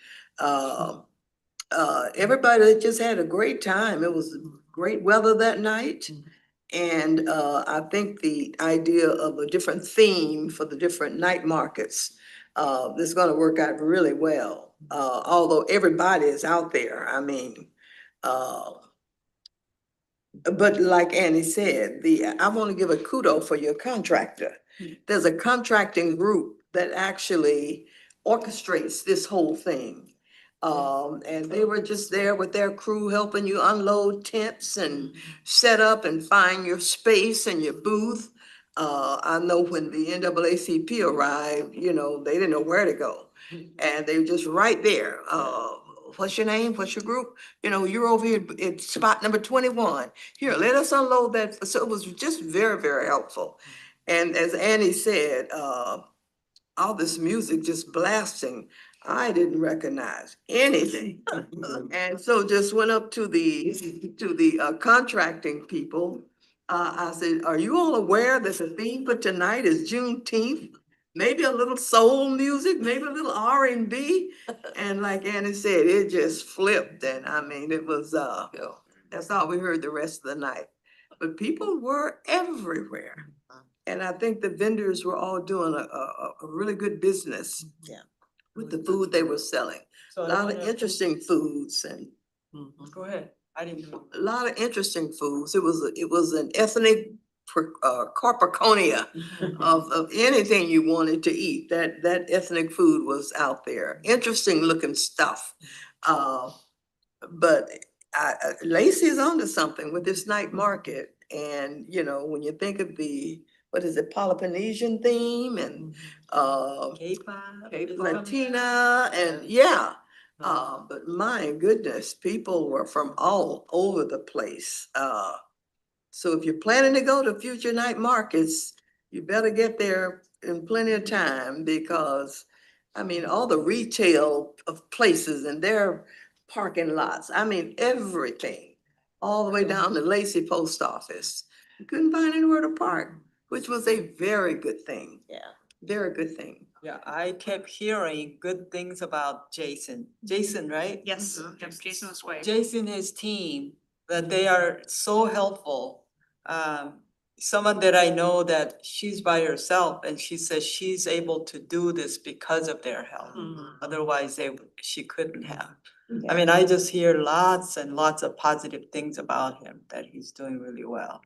everybody just had a great time. It was great weather that night. And I think the idea of a different theme for the different night markets is gonna work out really well. Although everybody is out there, I mean, but like Annie said, I wanna give a kudo for your contractor. There's a contracting group that actually orchestrates this whole thing. And they were just there with their crew helping you unload tents and set up and find your space and your booth. I know when the NAACP arrived, they didn't know where to go. And they were just right there. What's your name? What's your group? You're over here at spot number 21. Here, let us unload that. So it was just very, very helpful. And as Annie said, all this music just blasting, I didn't recognize anything. And so just went up to the contracting people. I said, are you all aware that the theme for tonight is Juneteenth? Maybe a little soul music, maybe a little R&B. And like Annie said, it just flipped. And I mean, it was, that's all we heard the rest of the night. But people were everywhere. And I think the vendors were all doing a really good business. Yeah. With the food they were selling. So A I don't lot of wanna- foods and Go ahead. I didn't know. a lot of interesting foods. It was an ethnic corporaconia of anything you wanted to eat. That ethnic food was out there. Interesting looking stuff. But Lacey is onto something with this night market. And, when you think of what is it, Polynesian theme and K-pop. Latina and yeah. But my goodness, people were from all over the place. So if you're planning to go to future night markets, you better get there in plenty of time because I mean, all the retail of places and their parking lots, I mean, everything. All the way down to Lacey Post Office. You couldn't find anywhere to park, which was a very good thing, Yeah. very good thing. Yeah, I kept hearing good things about Jason. Jason, right? Yes, yep, Jason was way. Jason and his team, that they are so helpful. Someone that I know that she's by herself and she says she's able to do this because of their help. Otherwise, she couldn't have. I mean, I just hear lots and lots of positive things about him, that he's doing really well.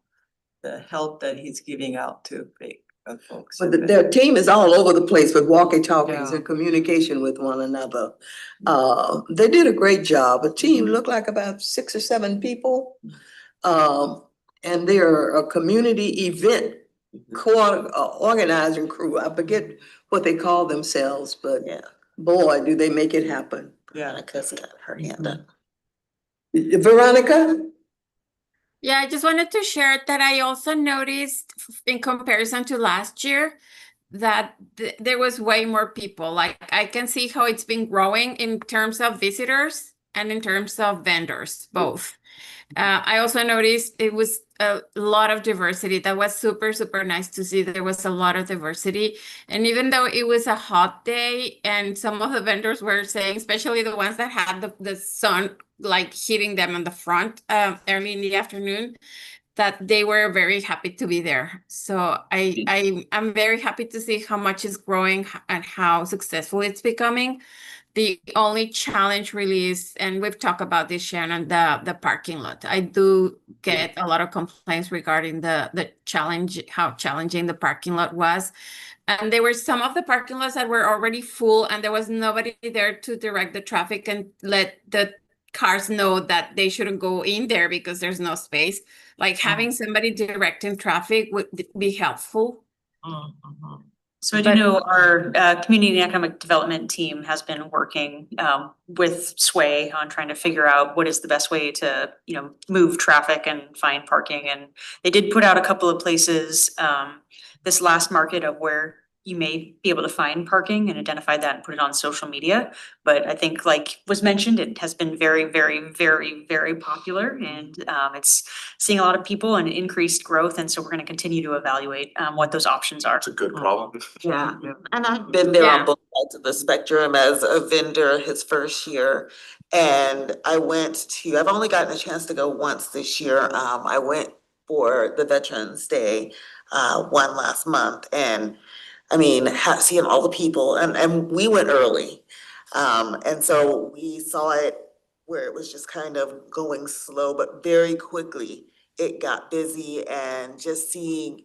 The help that he's giving out to folks. But their team is all over the place with walkie-talkies Yeah. and communication with one another. They did a great job. A team looked like about 6 or 7 people. And they're a community event organizing crew. I forget what they call themselves, but Yeah. boy, do they make it happen. Yeah. Veronica's got her hand up. Veronica? Yeah, I just wanted to share that I also noticed in comparison to last year that there was way more people. Like I can see how it's been growing in terms of visitors and in terms of vendors, both. I also noticed it was a lot of diversity. That was super, super nice to see. There was a lot of diversity. And even though it was a hot day and some of the vendors were saying, especially the ones that had the sun like hitting them on the front early in the afternoon, that they were very happy to be there. So I'm very happy to see how much is growing and how successful it's becoming. The only challenge really is, and we've talked about this, Shannon, the parking lot. I do get a lot of complaints regarding the challenge, how challenging the parking lot was. And there were some of the parking lots that were already full and there was nobody there to direct the traffic and let the cars know that they shouldn't go in there because there's no space. Like having somebody directing traffic would be helpful. So I do know our community and economic development team has been working with Sway on trying to figure out what is the best way to, move traffic and find parking. And they did put out a couple of places this last market of where you may be able to find parking and identify that and put it on social media. But I think like was mentioned, it has been very, very, very, very popular and it's seeing a lot of people and increased growth. And so we're gonna continue to evaluate what those options are. It's a good problem. Yeah, and I've been there Yeah. on both sides of the spectrum as a vendor his first year. And I've only gotten a chance to go once this year. I went for the Veterans Day, one last month. And I mean, seeing all the people and we went early. And so we saw it where it was just kind of going slow, but very quickly it got busy and just seeing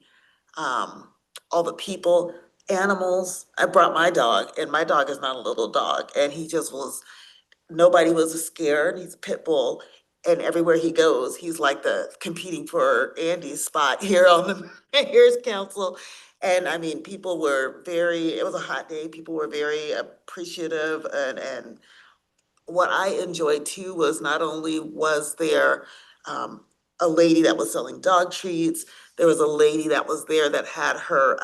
all the people, animals. I brought my dog and my dog is not a little dog and he just nobody was scared. He's a pit bull. And everywhere he goes, he's like competing for Andy's spot here on the Mayor's Council. And I mean, it was a hot day. People were very appreciative and what I enjoyed too was not only was there a lady that was selling dog treats, there was a lady that was there that had her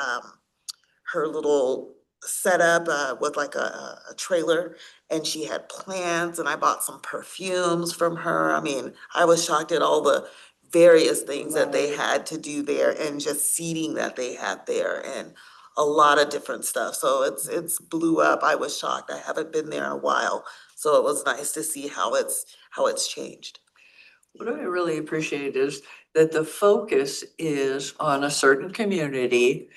little setup with like a trailer and she had plants and I bought some perfumes from her. I mean, I was shocked at all the various things that they had to do there and just seating that they had there and a lot of different stuff. So it's blew up. I was shocked. I haven't been there in a while. So it was nice to see how it's changed. What I really appreciate is that the focus is on a certain community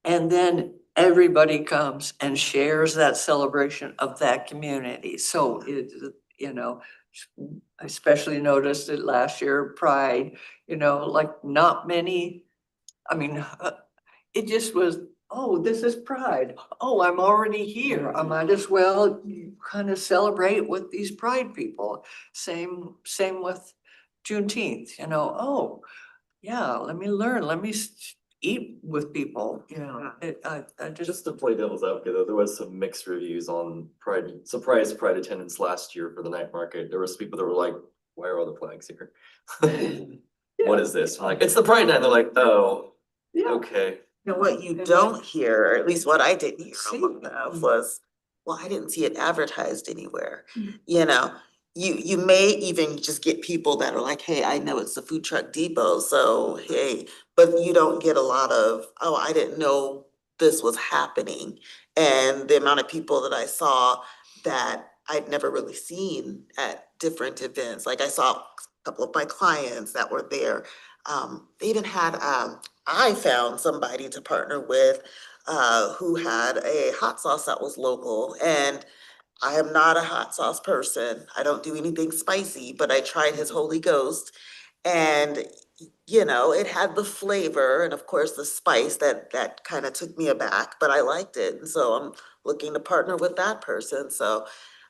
and then everybody comes and shares that celebration of that community. So I especially noticed it last year, Pride, like not many, I mean, it just was, oh, this is Pride. Oh, I'm already here. I might as well kind of celebrate with these Pride people. Same with Juneteenth, oh, yeah, let me learn, let me eat with people, I Just to play devil's advocate, though, there was some mixed reviews on surprise Pride attendance last year for the night market. There was people that were like, why are all the flags here? What is this? I'm like, it's the Pride night. And they're like, oh, Yeah. okay. And what you don't hear, or at least what I didn't hear a lot of, was well, I didn't see it advertised anywhere, Mm. you know? You may even just get people that are like, hey, I know it's the food truck depot, so hey, but you don't get a lot of, oh, I didn't know this was happening. And the amount of people that I saw that I'd never really seen at different events, like I saw a couple of my clients that were there. They even had, I found somebody to partner with who had a hot sauce that was local. And I am not a hot sauce person. I don't do anything spicy, but I tried his Holy Ghost. And, you know, it had the flavor and of course the spice that kind of took me aback, but I liked it. And so I'm looking to partner with that person. So,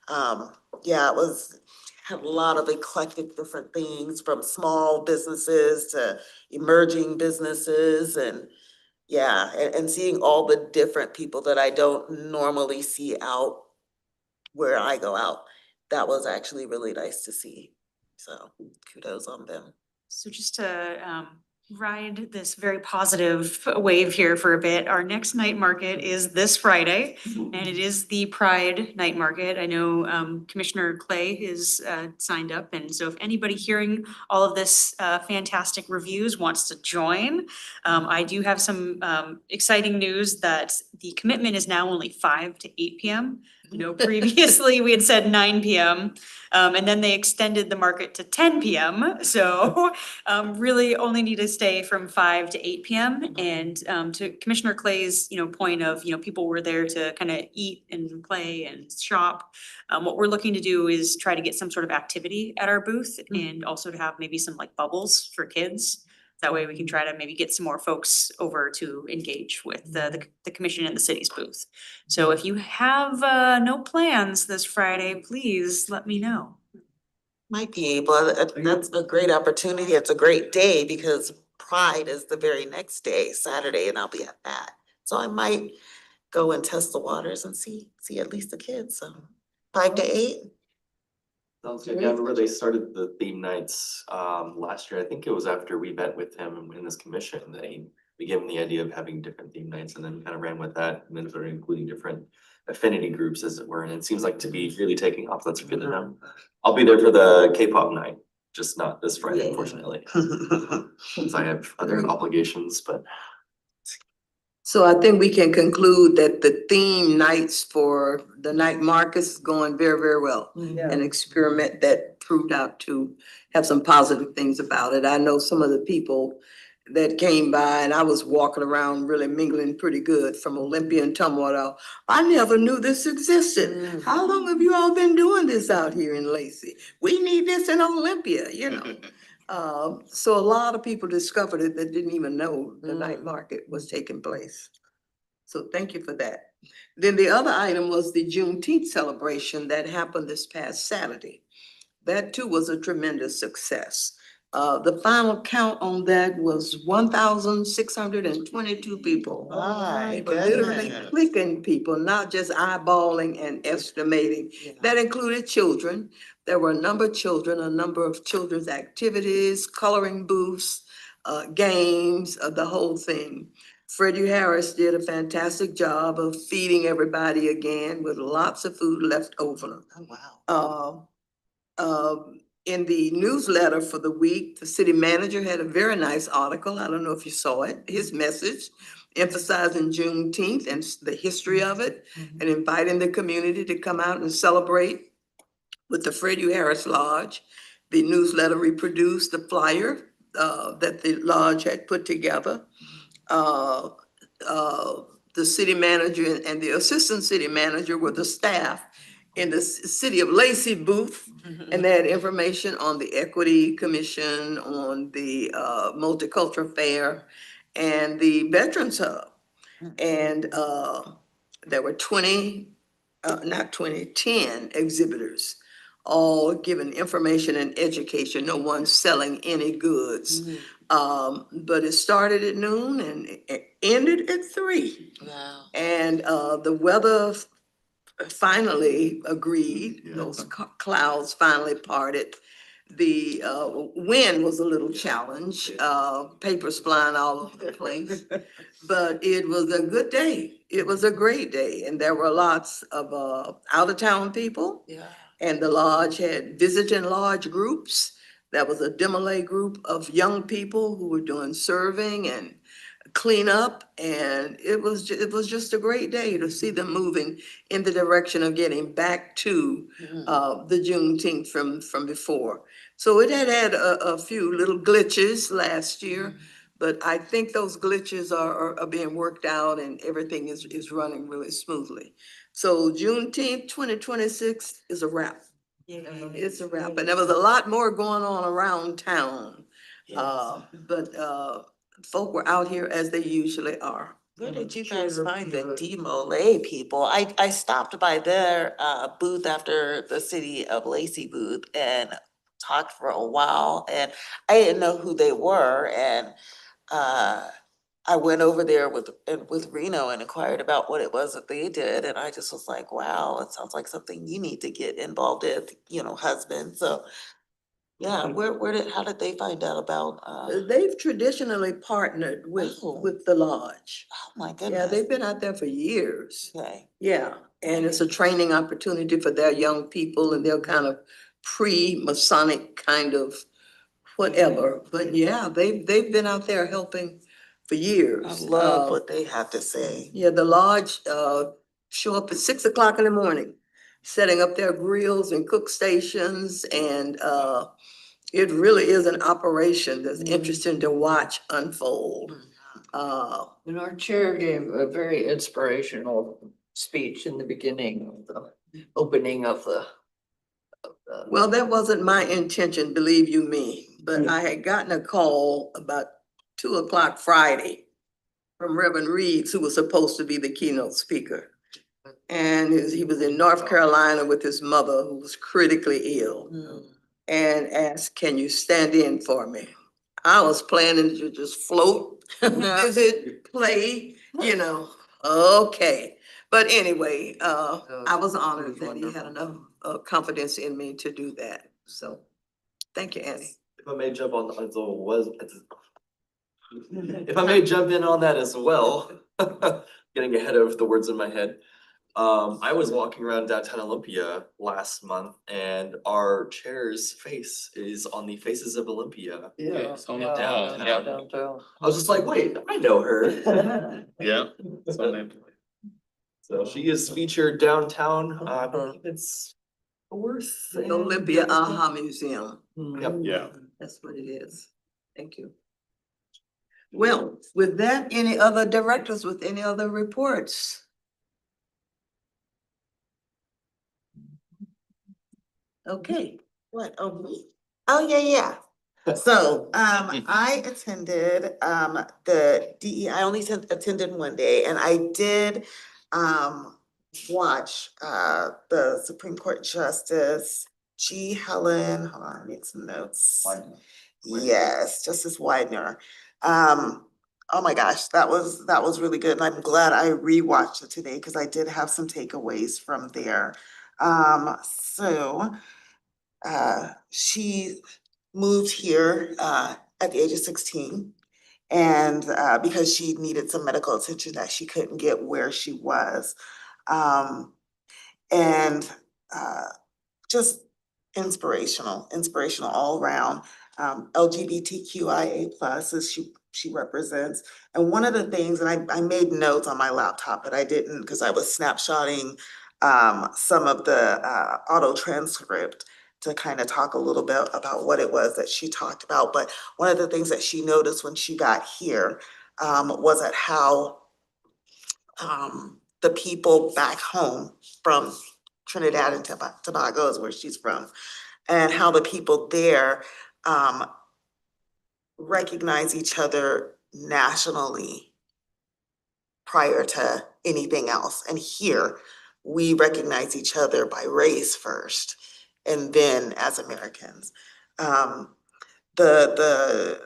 yeah, it was, had a lot of eclectic different things from small businesses to emerging businesses and yeah, and seeing all the different people that I don't normally see out where I go out. That was actually really nice to see. So kudos on them. So just to ride this very positive wave here for a bit, our next night market is this Friday, and it is the Pride Night Market. I know Commissioner Clay is signed up, and so if anybody hearing all of this fantastic reviews wants to join, I do have some exciting news that the commitment is now only 5 to 8 p.m. You know, previously we had said 9 p.m. And then they extended the market to 10 p.m. So really only need to stay from 5 to 8 p.m. And to Commissioner Clay's, point of, people were there to kind of eat and play and shop. What we're looking to do is try to get some sort of activity at our booth and also to have maybe some like bubbles for kids. That way we can try to maybe get some more folks over to engage with the commission and the city's booth. So if you have no plans this Friday, please let me know. Might be able, that's a great opportunity. It's a great day because Pride is the very next day, Saturday, and I'll be at that. So I might go and test the waters and see at least the kids, so 5 to 8. Sounds good. Yeah, I remember they started the theme nights last year. I think it was after we met with him in this commission. We gave him the idea of having different theme nights and then kind of ran with that and then started including different affinity groups as it were. And it seems like to be really taking off. That's good to know. I'll be there for the K-pop night, just not this Friday, unfortunately, since I have other obligations, but. So I think we can conclude that the theme nights for the night markets is going very, very well. Yeah. An experiment that proved out to have some positive things about it. I know some of the people that came by and I was walking around really mingling pretty good from Olympia and Tumwater. I never knew this existed. How long have you all been doing this out here in Lacey? We need this in Olympia, you know. So a lot of people discovered it that didn't even know the night market was taking place. So thank you for that. Then the other item was the Juneteenth celebration that happened this past Saturday. That too was a tremendous success. The final count on that was 1,622 people. My People literally goodness. clicking people, not just eyeballing and estimating. That included children. There were a number of children, a number of children's activities, coloring booths, games, the whole thing. Freddie Harris did a fantastic job of feeding everybody again with lots of food left over. Oh, wow. In the newsletter for the week, the city manager had a very nice article. I don't know if you saw it, his message emphasizing Juneteenth and the history of it and inviting the community to come out and celebrate with the Freddie Harris Lodge. The newsletter reproduced the flyer that the lodge had put together. The city manager and the assistant city manager were the staff in the city of Lacey booth. And they had information on the Equity Commission, on the Multicultural Fair, and the Veterans Hub. And there were 10 exhibitors, all giving information and education, no one selling any goods. But it started at noon and it ended at 3. Wow. And the weather finally agreed, those clouds finally parted. The wind was a little challenge, papers flying all over the place, but it was a good day. it was a great day and there were lots of out of town people. Yeah. And the lodge had visiting lodge groups. That was a Demolay group of young people who were doing serving and cleanup. And it was just a great day to see them moving in the direction of getting back to the Juneteenth from before. So it had a few little glitches last year, but I think those glitches are being worked out and everything is running really smoothly. So Juneteenth, 2026 is a wrap. It's a wrap, and there was a lot more going on around town. But folk were out here as they usually are. Where did you guys find the Demolay people? I stopped by their booth after the City of Lacey booth and talked for a while, and I didn't know who they were, and I went over there with Reno and inquired about what it was that they did, and I just was like, wow, it sounds like something you need to get involved in, you know, husband, so. Yeah, how did they find out about, They've traditionally partnered Oh. with the lodge. oh my Yeah, goodness. they've been out there for years. Okay. Yeah, and it's a training opportunity for their young people and they're kind of pre-Masonic kind of whatever. But yeah, they've been out there helping for years. I love what they have to say. Yeah, the lodge show up at 6 o'clock in the morning, setting up their grills and cook stations, and it really is an operation that's interesting to watch unfold. And our chair gave a very inspirational speech in the beginning of the opening of the. Well, that wasn't my intention, believe you me, but I had gotten a call about 2 o'clock Friday from Reverend Reeves, who was supposed to be the keynote speaker. And he was in North Carolina with his mother, who was critically ill, and asked, can you stand in for me? I was planning to just float, visit, play, you know, okay. But anyway, I was honored that he had enough confidence in me to do that. So, thank you, Annie. If I may jump on, if I may jump in on that as well, getting ahead of the words in my head. I was walking around downtown Olympia last month and our chair's face is on the Faces of Olympia. Yeah, it's on the Downtown. yeah. Downtown. I was just like, wait, I know her. Yeah. It's on there. So she is featured downtown, I believe it's fourth. The Olympia Aha Museum. Yep. Yeah. That's what it is. Thank you. Well, with that, any other directors with any other reports? Okay. What, oh, me? Oh, yeah. So, I attended, the DEI, I only attended one day, and I did, watch, the Supreme Court Justice G. Helen, hold on, I need some notes. Yes, Justice Widener. Oh my gosh, that was really good, and I'm glad I rewatched it today, because I did have some takeaways from there. So, she moved here at the age of 16, and because she needed some medical attention that she couldn't get where she was. And just inspirational all around. LGBTQIA+ as she represents. And one of the things, and I made notes on my laptop, but I didn't because I was snapshotting some of the auto transcript to kind of talk a little bit about what it was that she talked about. But one of the things that she noticed when she got here was at how the people back home from Trinidad and Tobago is where she's from, and how the people there recognize each other nationally prior to anything else. And here, we recognize each other by race first, and then as Americans. The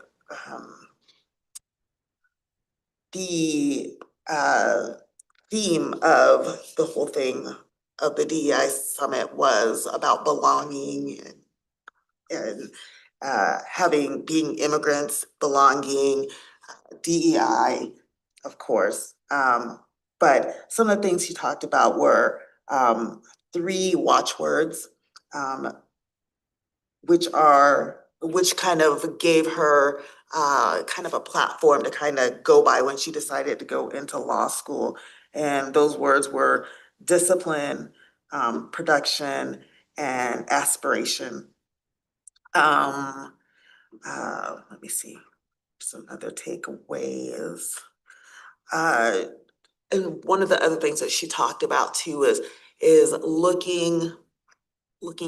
theme of the whole thing of the DEI summit was about belonging and being immigrants, belonging, DEI, of course, but But some of the things she talked about were 3 watchwords, which kind of gave her kind of a platform to kind of go by when she decided to go into law school. And those words were discipline, production, and aspiration. Let me see, some other takeaways. And one of the other things that she talked about too is looking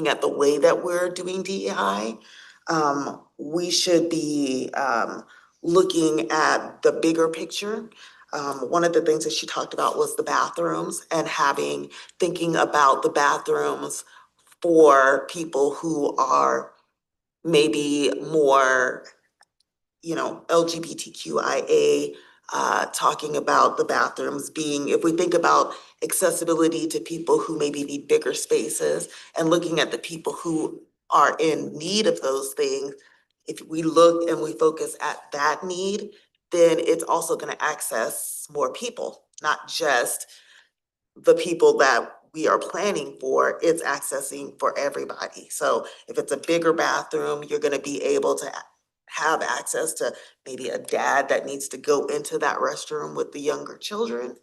at the way that we're doing DEI. We should be looking at the bigger picture. One of the things that she talked about was the bathrooms and thinking about the bathrooms for people who are maybe more, LGBTQIA, talking about the bathrooms being, if we think about accessibility to people who maybe need bigger spaces and looking at the people who are in need of those things, if we look and we focus at that need, then it's also going to access more people, not just the people that we are planning for, it's accessing for everybody. So if it's a bigger bathroom, you're going to be able to have access to maybe a dad that needs to go into that restroom with the younger children.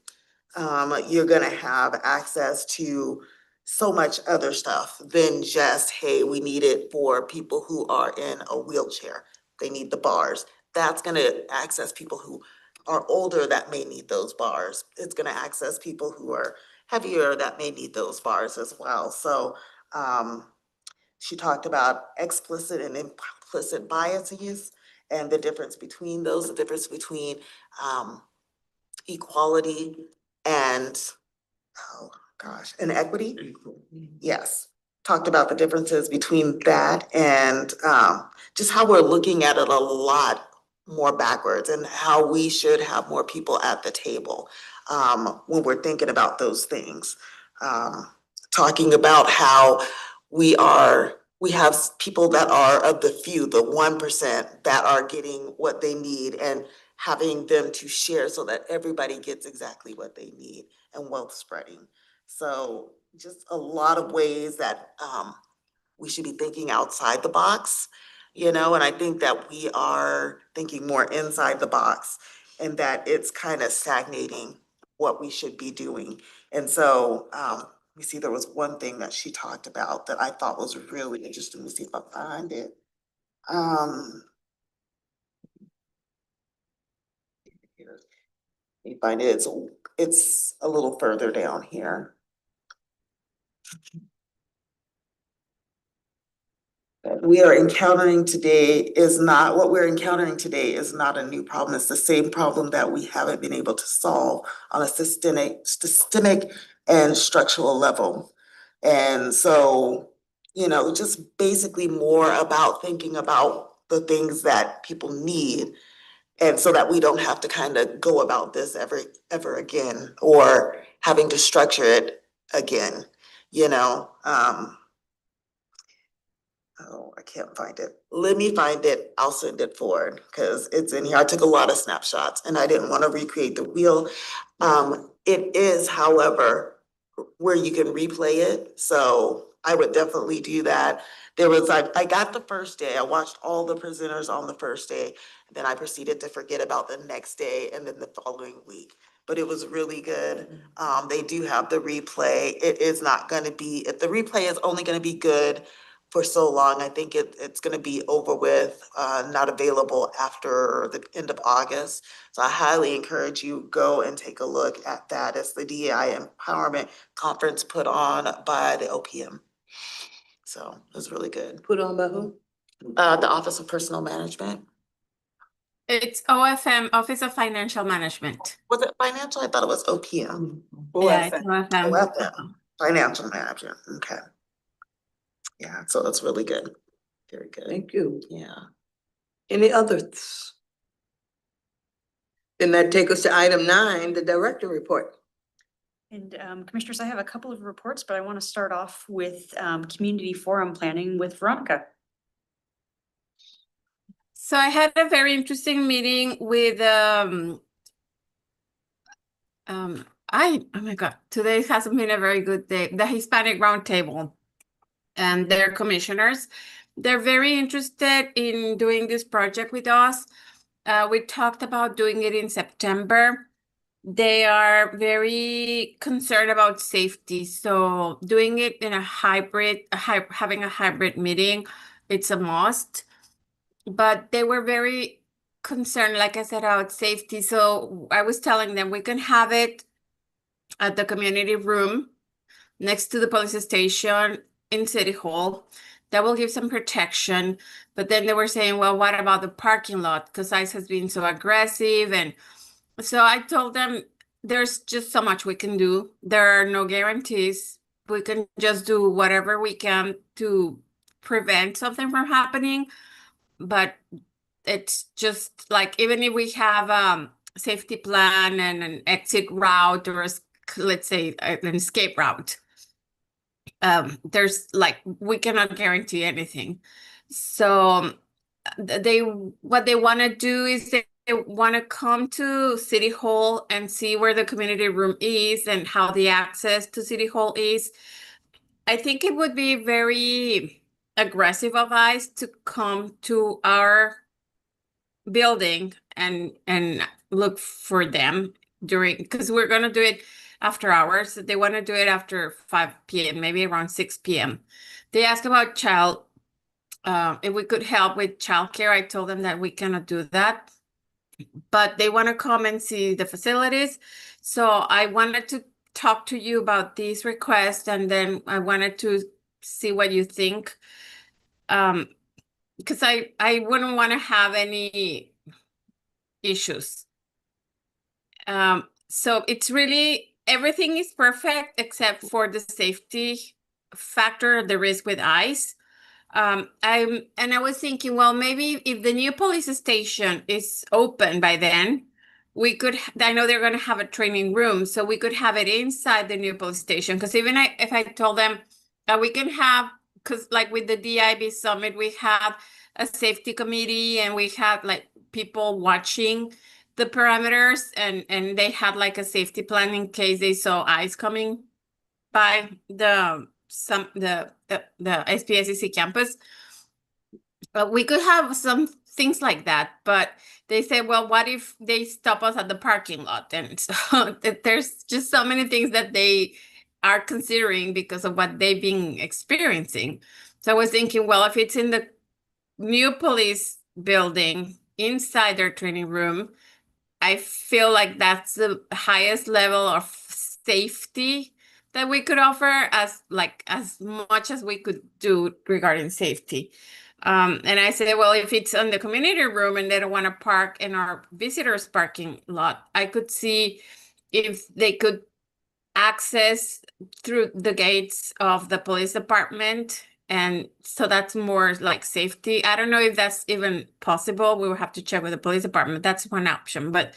You're gonna have access to so much other stuff than just, hey, we need it for people who are in a wheelchair. They need the bars. That's gonna access people who are older that may need those bars. It's gonna access people who are heavier that may need those bars as well. So she talked about explicit and implicit biases and the difference between those, the difference between equality and, oh gosh, and equity. Yes, talked about the differences between that and just how we're looking at it a lot more backwards and how we should have more people at the table when we're thinking about those things. Talking about how we have people that are of the few, the 1% that are getting what they need and having them to share so that everybody gets exactly what they need and wealth spreading. So just a lot of ways that we should be thinking outside the box, and I think that we are thinking more inside the box and that it's kind of stagnating what we should be doing. And so we see there was one thing that she talked about that I thought was really interesting. Let me see if I find it. Let me find it. It's a little further down here. What we're encountering today is not a new problem. It's the same problem that we haven't been able to solve on a systemic and structural level. And so, just basically more about thinking about the things that people need. And so that we don't have to kind of go about this ever again, or having to structure it again, Oh, I can't find it. Let me find it. I'll send it forward because it's in here. I took a lot of snapshots and I didn't want to recreate the wheel. It is, however, where you can replay it. So I would definitely do that. I got the first day. I watched all the presenters on the first day. Then I proceeded to forget about the next day and then the following week. But it was really good. They do have the replay. It is not going to be, if the replay is only going to be good for so long, I think it's gonna be over with, not available after the end of August. So I highly encourage you, go and take a look at that. It's the DEI Empowerment Conference put on by the OPM. So it was really good. Put on by who? The Office of Personnel Management. It's OFM, Office of Financial Management. Was it financial? I thought it was OPM. Yeah, it's OFM. OFM, Financial Management, okay. Yeah, so that's really good. Very good. Thank you. Yeah. Any others? Then that take us to item 9, the director report. And commissioners, I have a couple of reports, but I want to start off with community forum planning with Veronica. So I had a very interesting meeting with oh my God, today hasn't been a very good day. The Hispanic Roundtable and their commissioners, they're very interested in doing this project with us. We talked about doing it in September. They are very concerned about safety, so doing it in a hybrid, having a hybrid meeting, it's a must. But they were very concerned, like I said, about safety. So I was telling them we can have it at the community room next to the police station in City Hall. That will give some protection. But then they were saying, well, what about the parking lot? Because ICE has been so aggressive. And so I told them there's just so much we can do. There are no guarantees. We can just do whatever we can to prevent something from happening. But it's just like, even if we have safety plan and an exit route, or let's say an escape route, there's like, we cannot guarantee anything. So what they want to do is they want to come to City Hall and see where the community room is and how the access to City Hall is. I think it would be very aggressive of ICE to come to our building and look for them during, because we're going to do it after hours. They want to do it after 5 p.m., maybe around 6 p.m. They asked about if we could help with childcare. I told them that we cannot do that, but they want to come and see the facilities. So I wanted to talk to you about these requests, and then I wanted to see what you think. Because I wouldn't want to have any issues. So it's really, everything is perfect except for the safety factor, the risk with ICE. I was thinking, well, maybe if the new police station is open by then, we could, I know they're going to have a training room, so we could have it inside the new police station. Because even if I told them that we can have, because like with the DIB summit, we have a safety committee and we had like people watching the parameters, and they had like a safety plan in case they saw ICE coming by the SPSEC campus. But we could have some things like that. But they said, well, what if they stop us at the parking lot? And so there's just so many things that they are considering because of what they've been experiencing. So I was thinking, well, if it's in the new police building inside their training room, I feel like that's the highest level of safety that we could offer, as much as we could do regarding safety. And I said, well, if it's on the community room and they don't want to park in our visitors parking lot, I could see if they could access through the gates of the police department. And so that's more like safety. I don't know if that's even possible. We will have to check with the police department. That's one option. But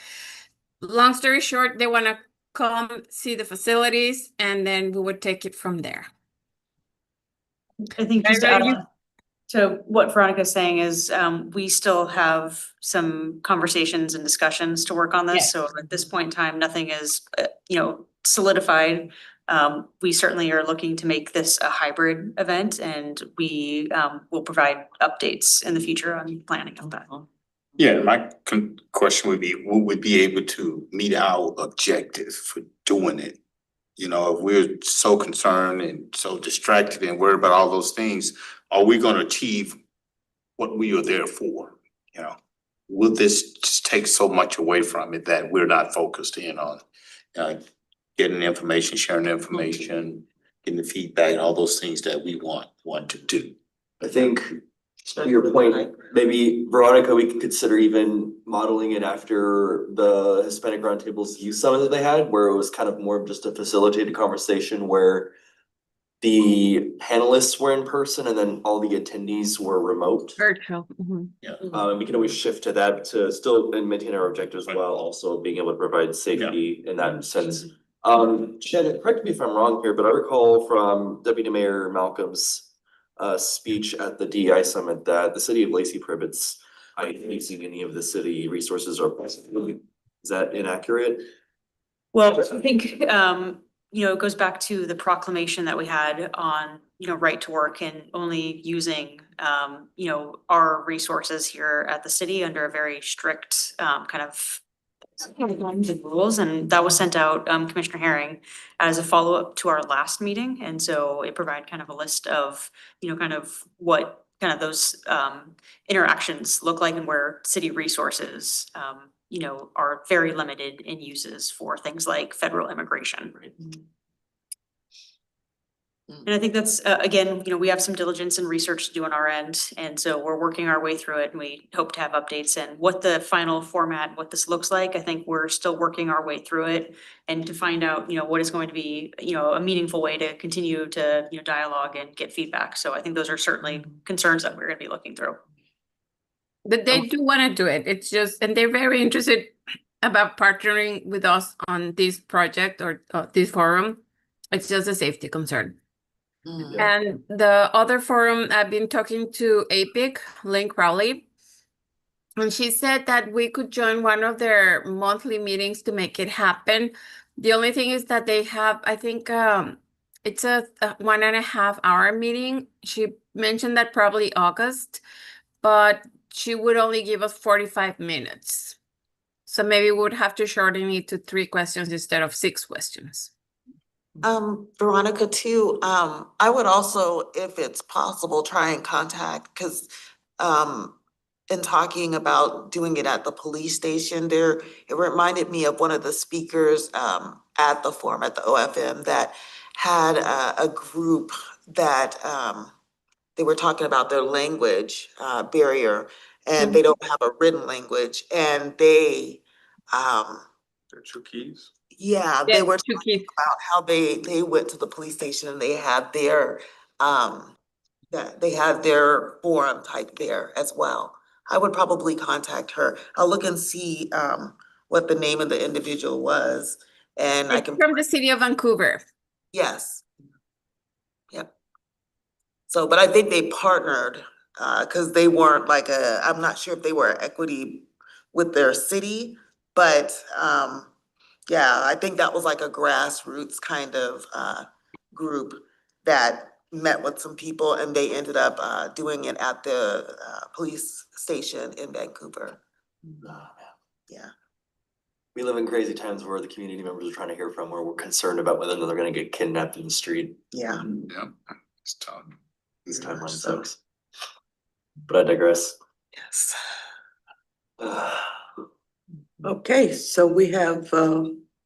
long story short, they want to come see the facilities, and then we would take it from there. I think just to I add know you- on to what Veronica's saying is, we still have some conversations and discussions to work on this. Yes. So at this point in time, nothing is, solidified. We certainly are looking to make this a hybrid event, and we, will provide updates in the future on planning of that. Yeah, my question would be, will we be able to meet our objective for doing it? You know, if we're so concerned and so distracted and worried about all those things, are we gonna achieve what we are there for? You know, will this just take so much away from it that we're not focused in on getting information, sharing information, getting the feedback, all those things that we want to do? I think, to your point, maybe Veronica, we could consider even modeling it after the Hispanic Roundtable's youth summit that they had, where it was kind of more of just a facilitated conversation where the panelists were in person and then all the attendees were remote. Virtual. Mhm. And we can always shift to that to still and maintain our objectives while also being able to provide safety in that sense. Shannon, correct me if I'm wrong here, but I recall from Deputy Mayor Malcolm's speech at the DEI summit that the city of Lacey prohibits using any of the city resources or possibly, is that inaccurate? Well, I think, it goes back to the proclamation that we had on, right to work and only using, our resources here at the city under a very strict, kind of rules, and that was sent out, Commissioner Herring, as a follow-up to our last meeting, and so it provided kind of a list of, kind of what kind of those, interactions look like and where city resources, are very limited in uses for things like federal immigration. And I think that's, again, we have some diligence and research to do on our end, and so we're working our way through it, and we hope to have updates. And what the final format, what this looks like, I think we're still working our way through it and to find out, what is going to be, a meaningful way to continue to, dialogue and get feedback. So I think those are certainly concerns that we're gonna be looking through. But they do want to do it. It's just, and they're very interested about partnering with us on this project or this forum. It's just a safety concern. And the other forum, I've been talking to APIC, Lynn Crowley, and she said that we could join one of their monthly meetings to make it happen. The only thing is that they have, I think, it's a 1.5 hour meeting. She mentioned that probably August, but she would only give us 45 minutes. So maybe we would have to shorten it to 3 questions instead of 6 questions. Veronica too, I would also, if it's possible, try and contact, because in talking about doing it at the police station there, it reminded me of one of the speakers at the forum at the OFM that had a group that they were talking about their language barrier, and they don't have a written language, and they They're true keys. yeah, Yeah, they were two talking kids. about how they went to the police station and they had their that they had their forum type there as well. I would probably contact her. I'll look and see what the name of the individual was, and I It's can, from the city of Vancouver. yes. Yep. So, but I think they partnered, cause they weren't like I'm not sure if they were equity with their city, but yeah, I think that was like a grassroots kind of group that met with some people, and they ended up doing it at the police station in Vancouver. Yeah. We live in crazy times where the community members are trying to hear from, where we're concerned about whether they're gonna get kidnapped in the street. Yeah. Yep, it's tough. This Very timeline much so. sucks. But I digress. Yes. Okay, so we have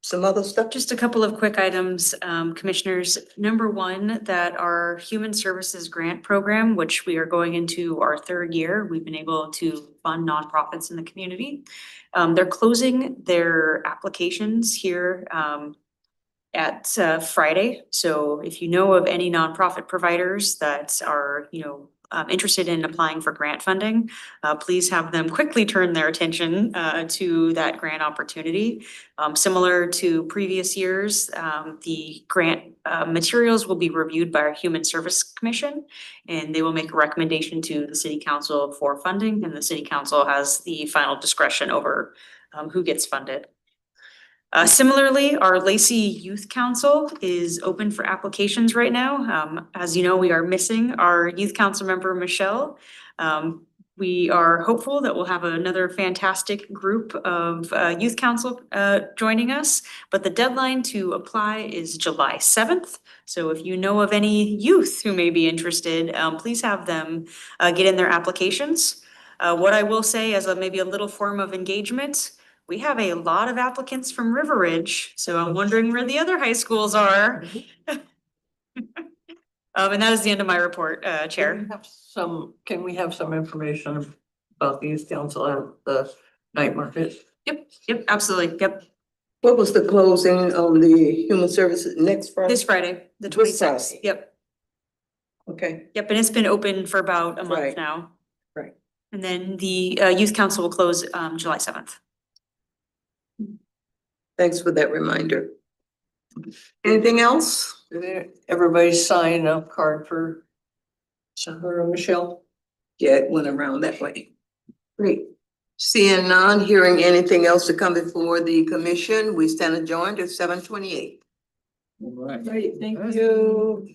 some other stuff. Just a couple of quick items, commissioners. Number one, that our Human Services Grant Program, which we are going into our 3rd year, we've been able to fund nonprofits in the community. They're closing their applications here at Friday. So if you know of any nonprofit providers that are, interested in applying for grant funding, please have them quickly turn their attention to that grant opportunity. Similar to previous years, the grant materials will be reviewed by our Human Service Commission, and they will make a recommendation to the city council for funding, and the city council has the final discretion over who gets funded. Similarly, our Lacey Youth Council is open for applications right now. As you know, we are missing our youth council member, Michelle. We are hopeful that we'll have another fantastic group of youth council joining us, but the deadline to apply is July 7th. So if you know of any youth who may be interested, please have them get in their applications. What I will say as maybe a little form of engagement, we have a lot of applicants from River Ridge, so I'm wondering where the other high schools are. And that is the end of my report, Chair. Can we have some information about the youth council at the night market? Yep, absolutely, yep. What was the closing on the human services next Friday? This Friday, the This 26th, Friday. yep, Okay, yep, and it's been open for about a month Right. now. Right. And then the youth council will close July 7th. thanks for that reminder. Anything else? Did everybody sign a card for Sandra and Michelle? Yeah, it went around that way. Great. Seeing none, hearing anything else to come before the commission, we stand adjourned at 7:28. Great, thank you.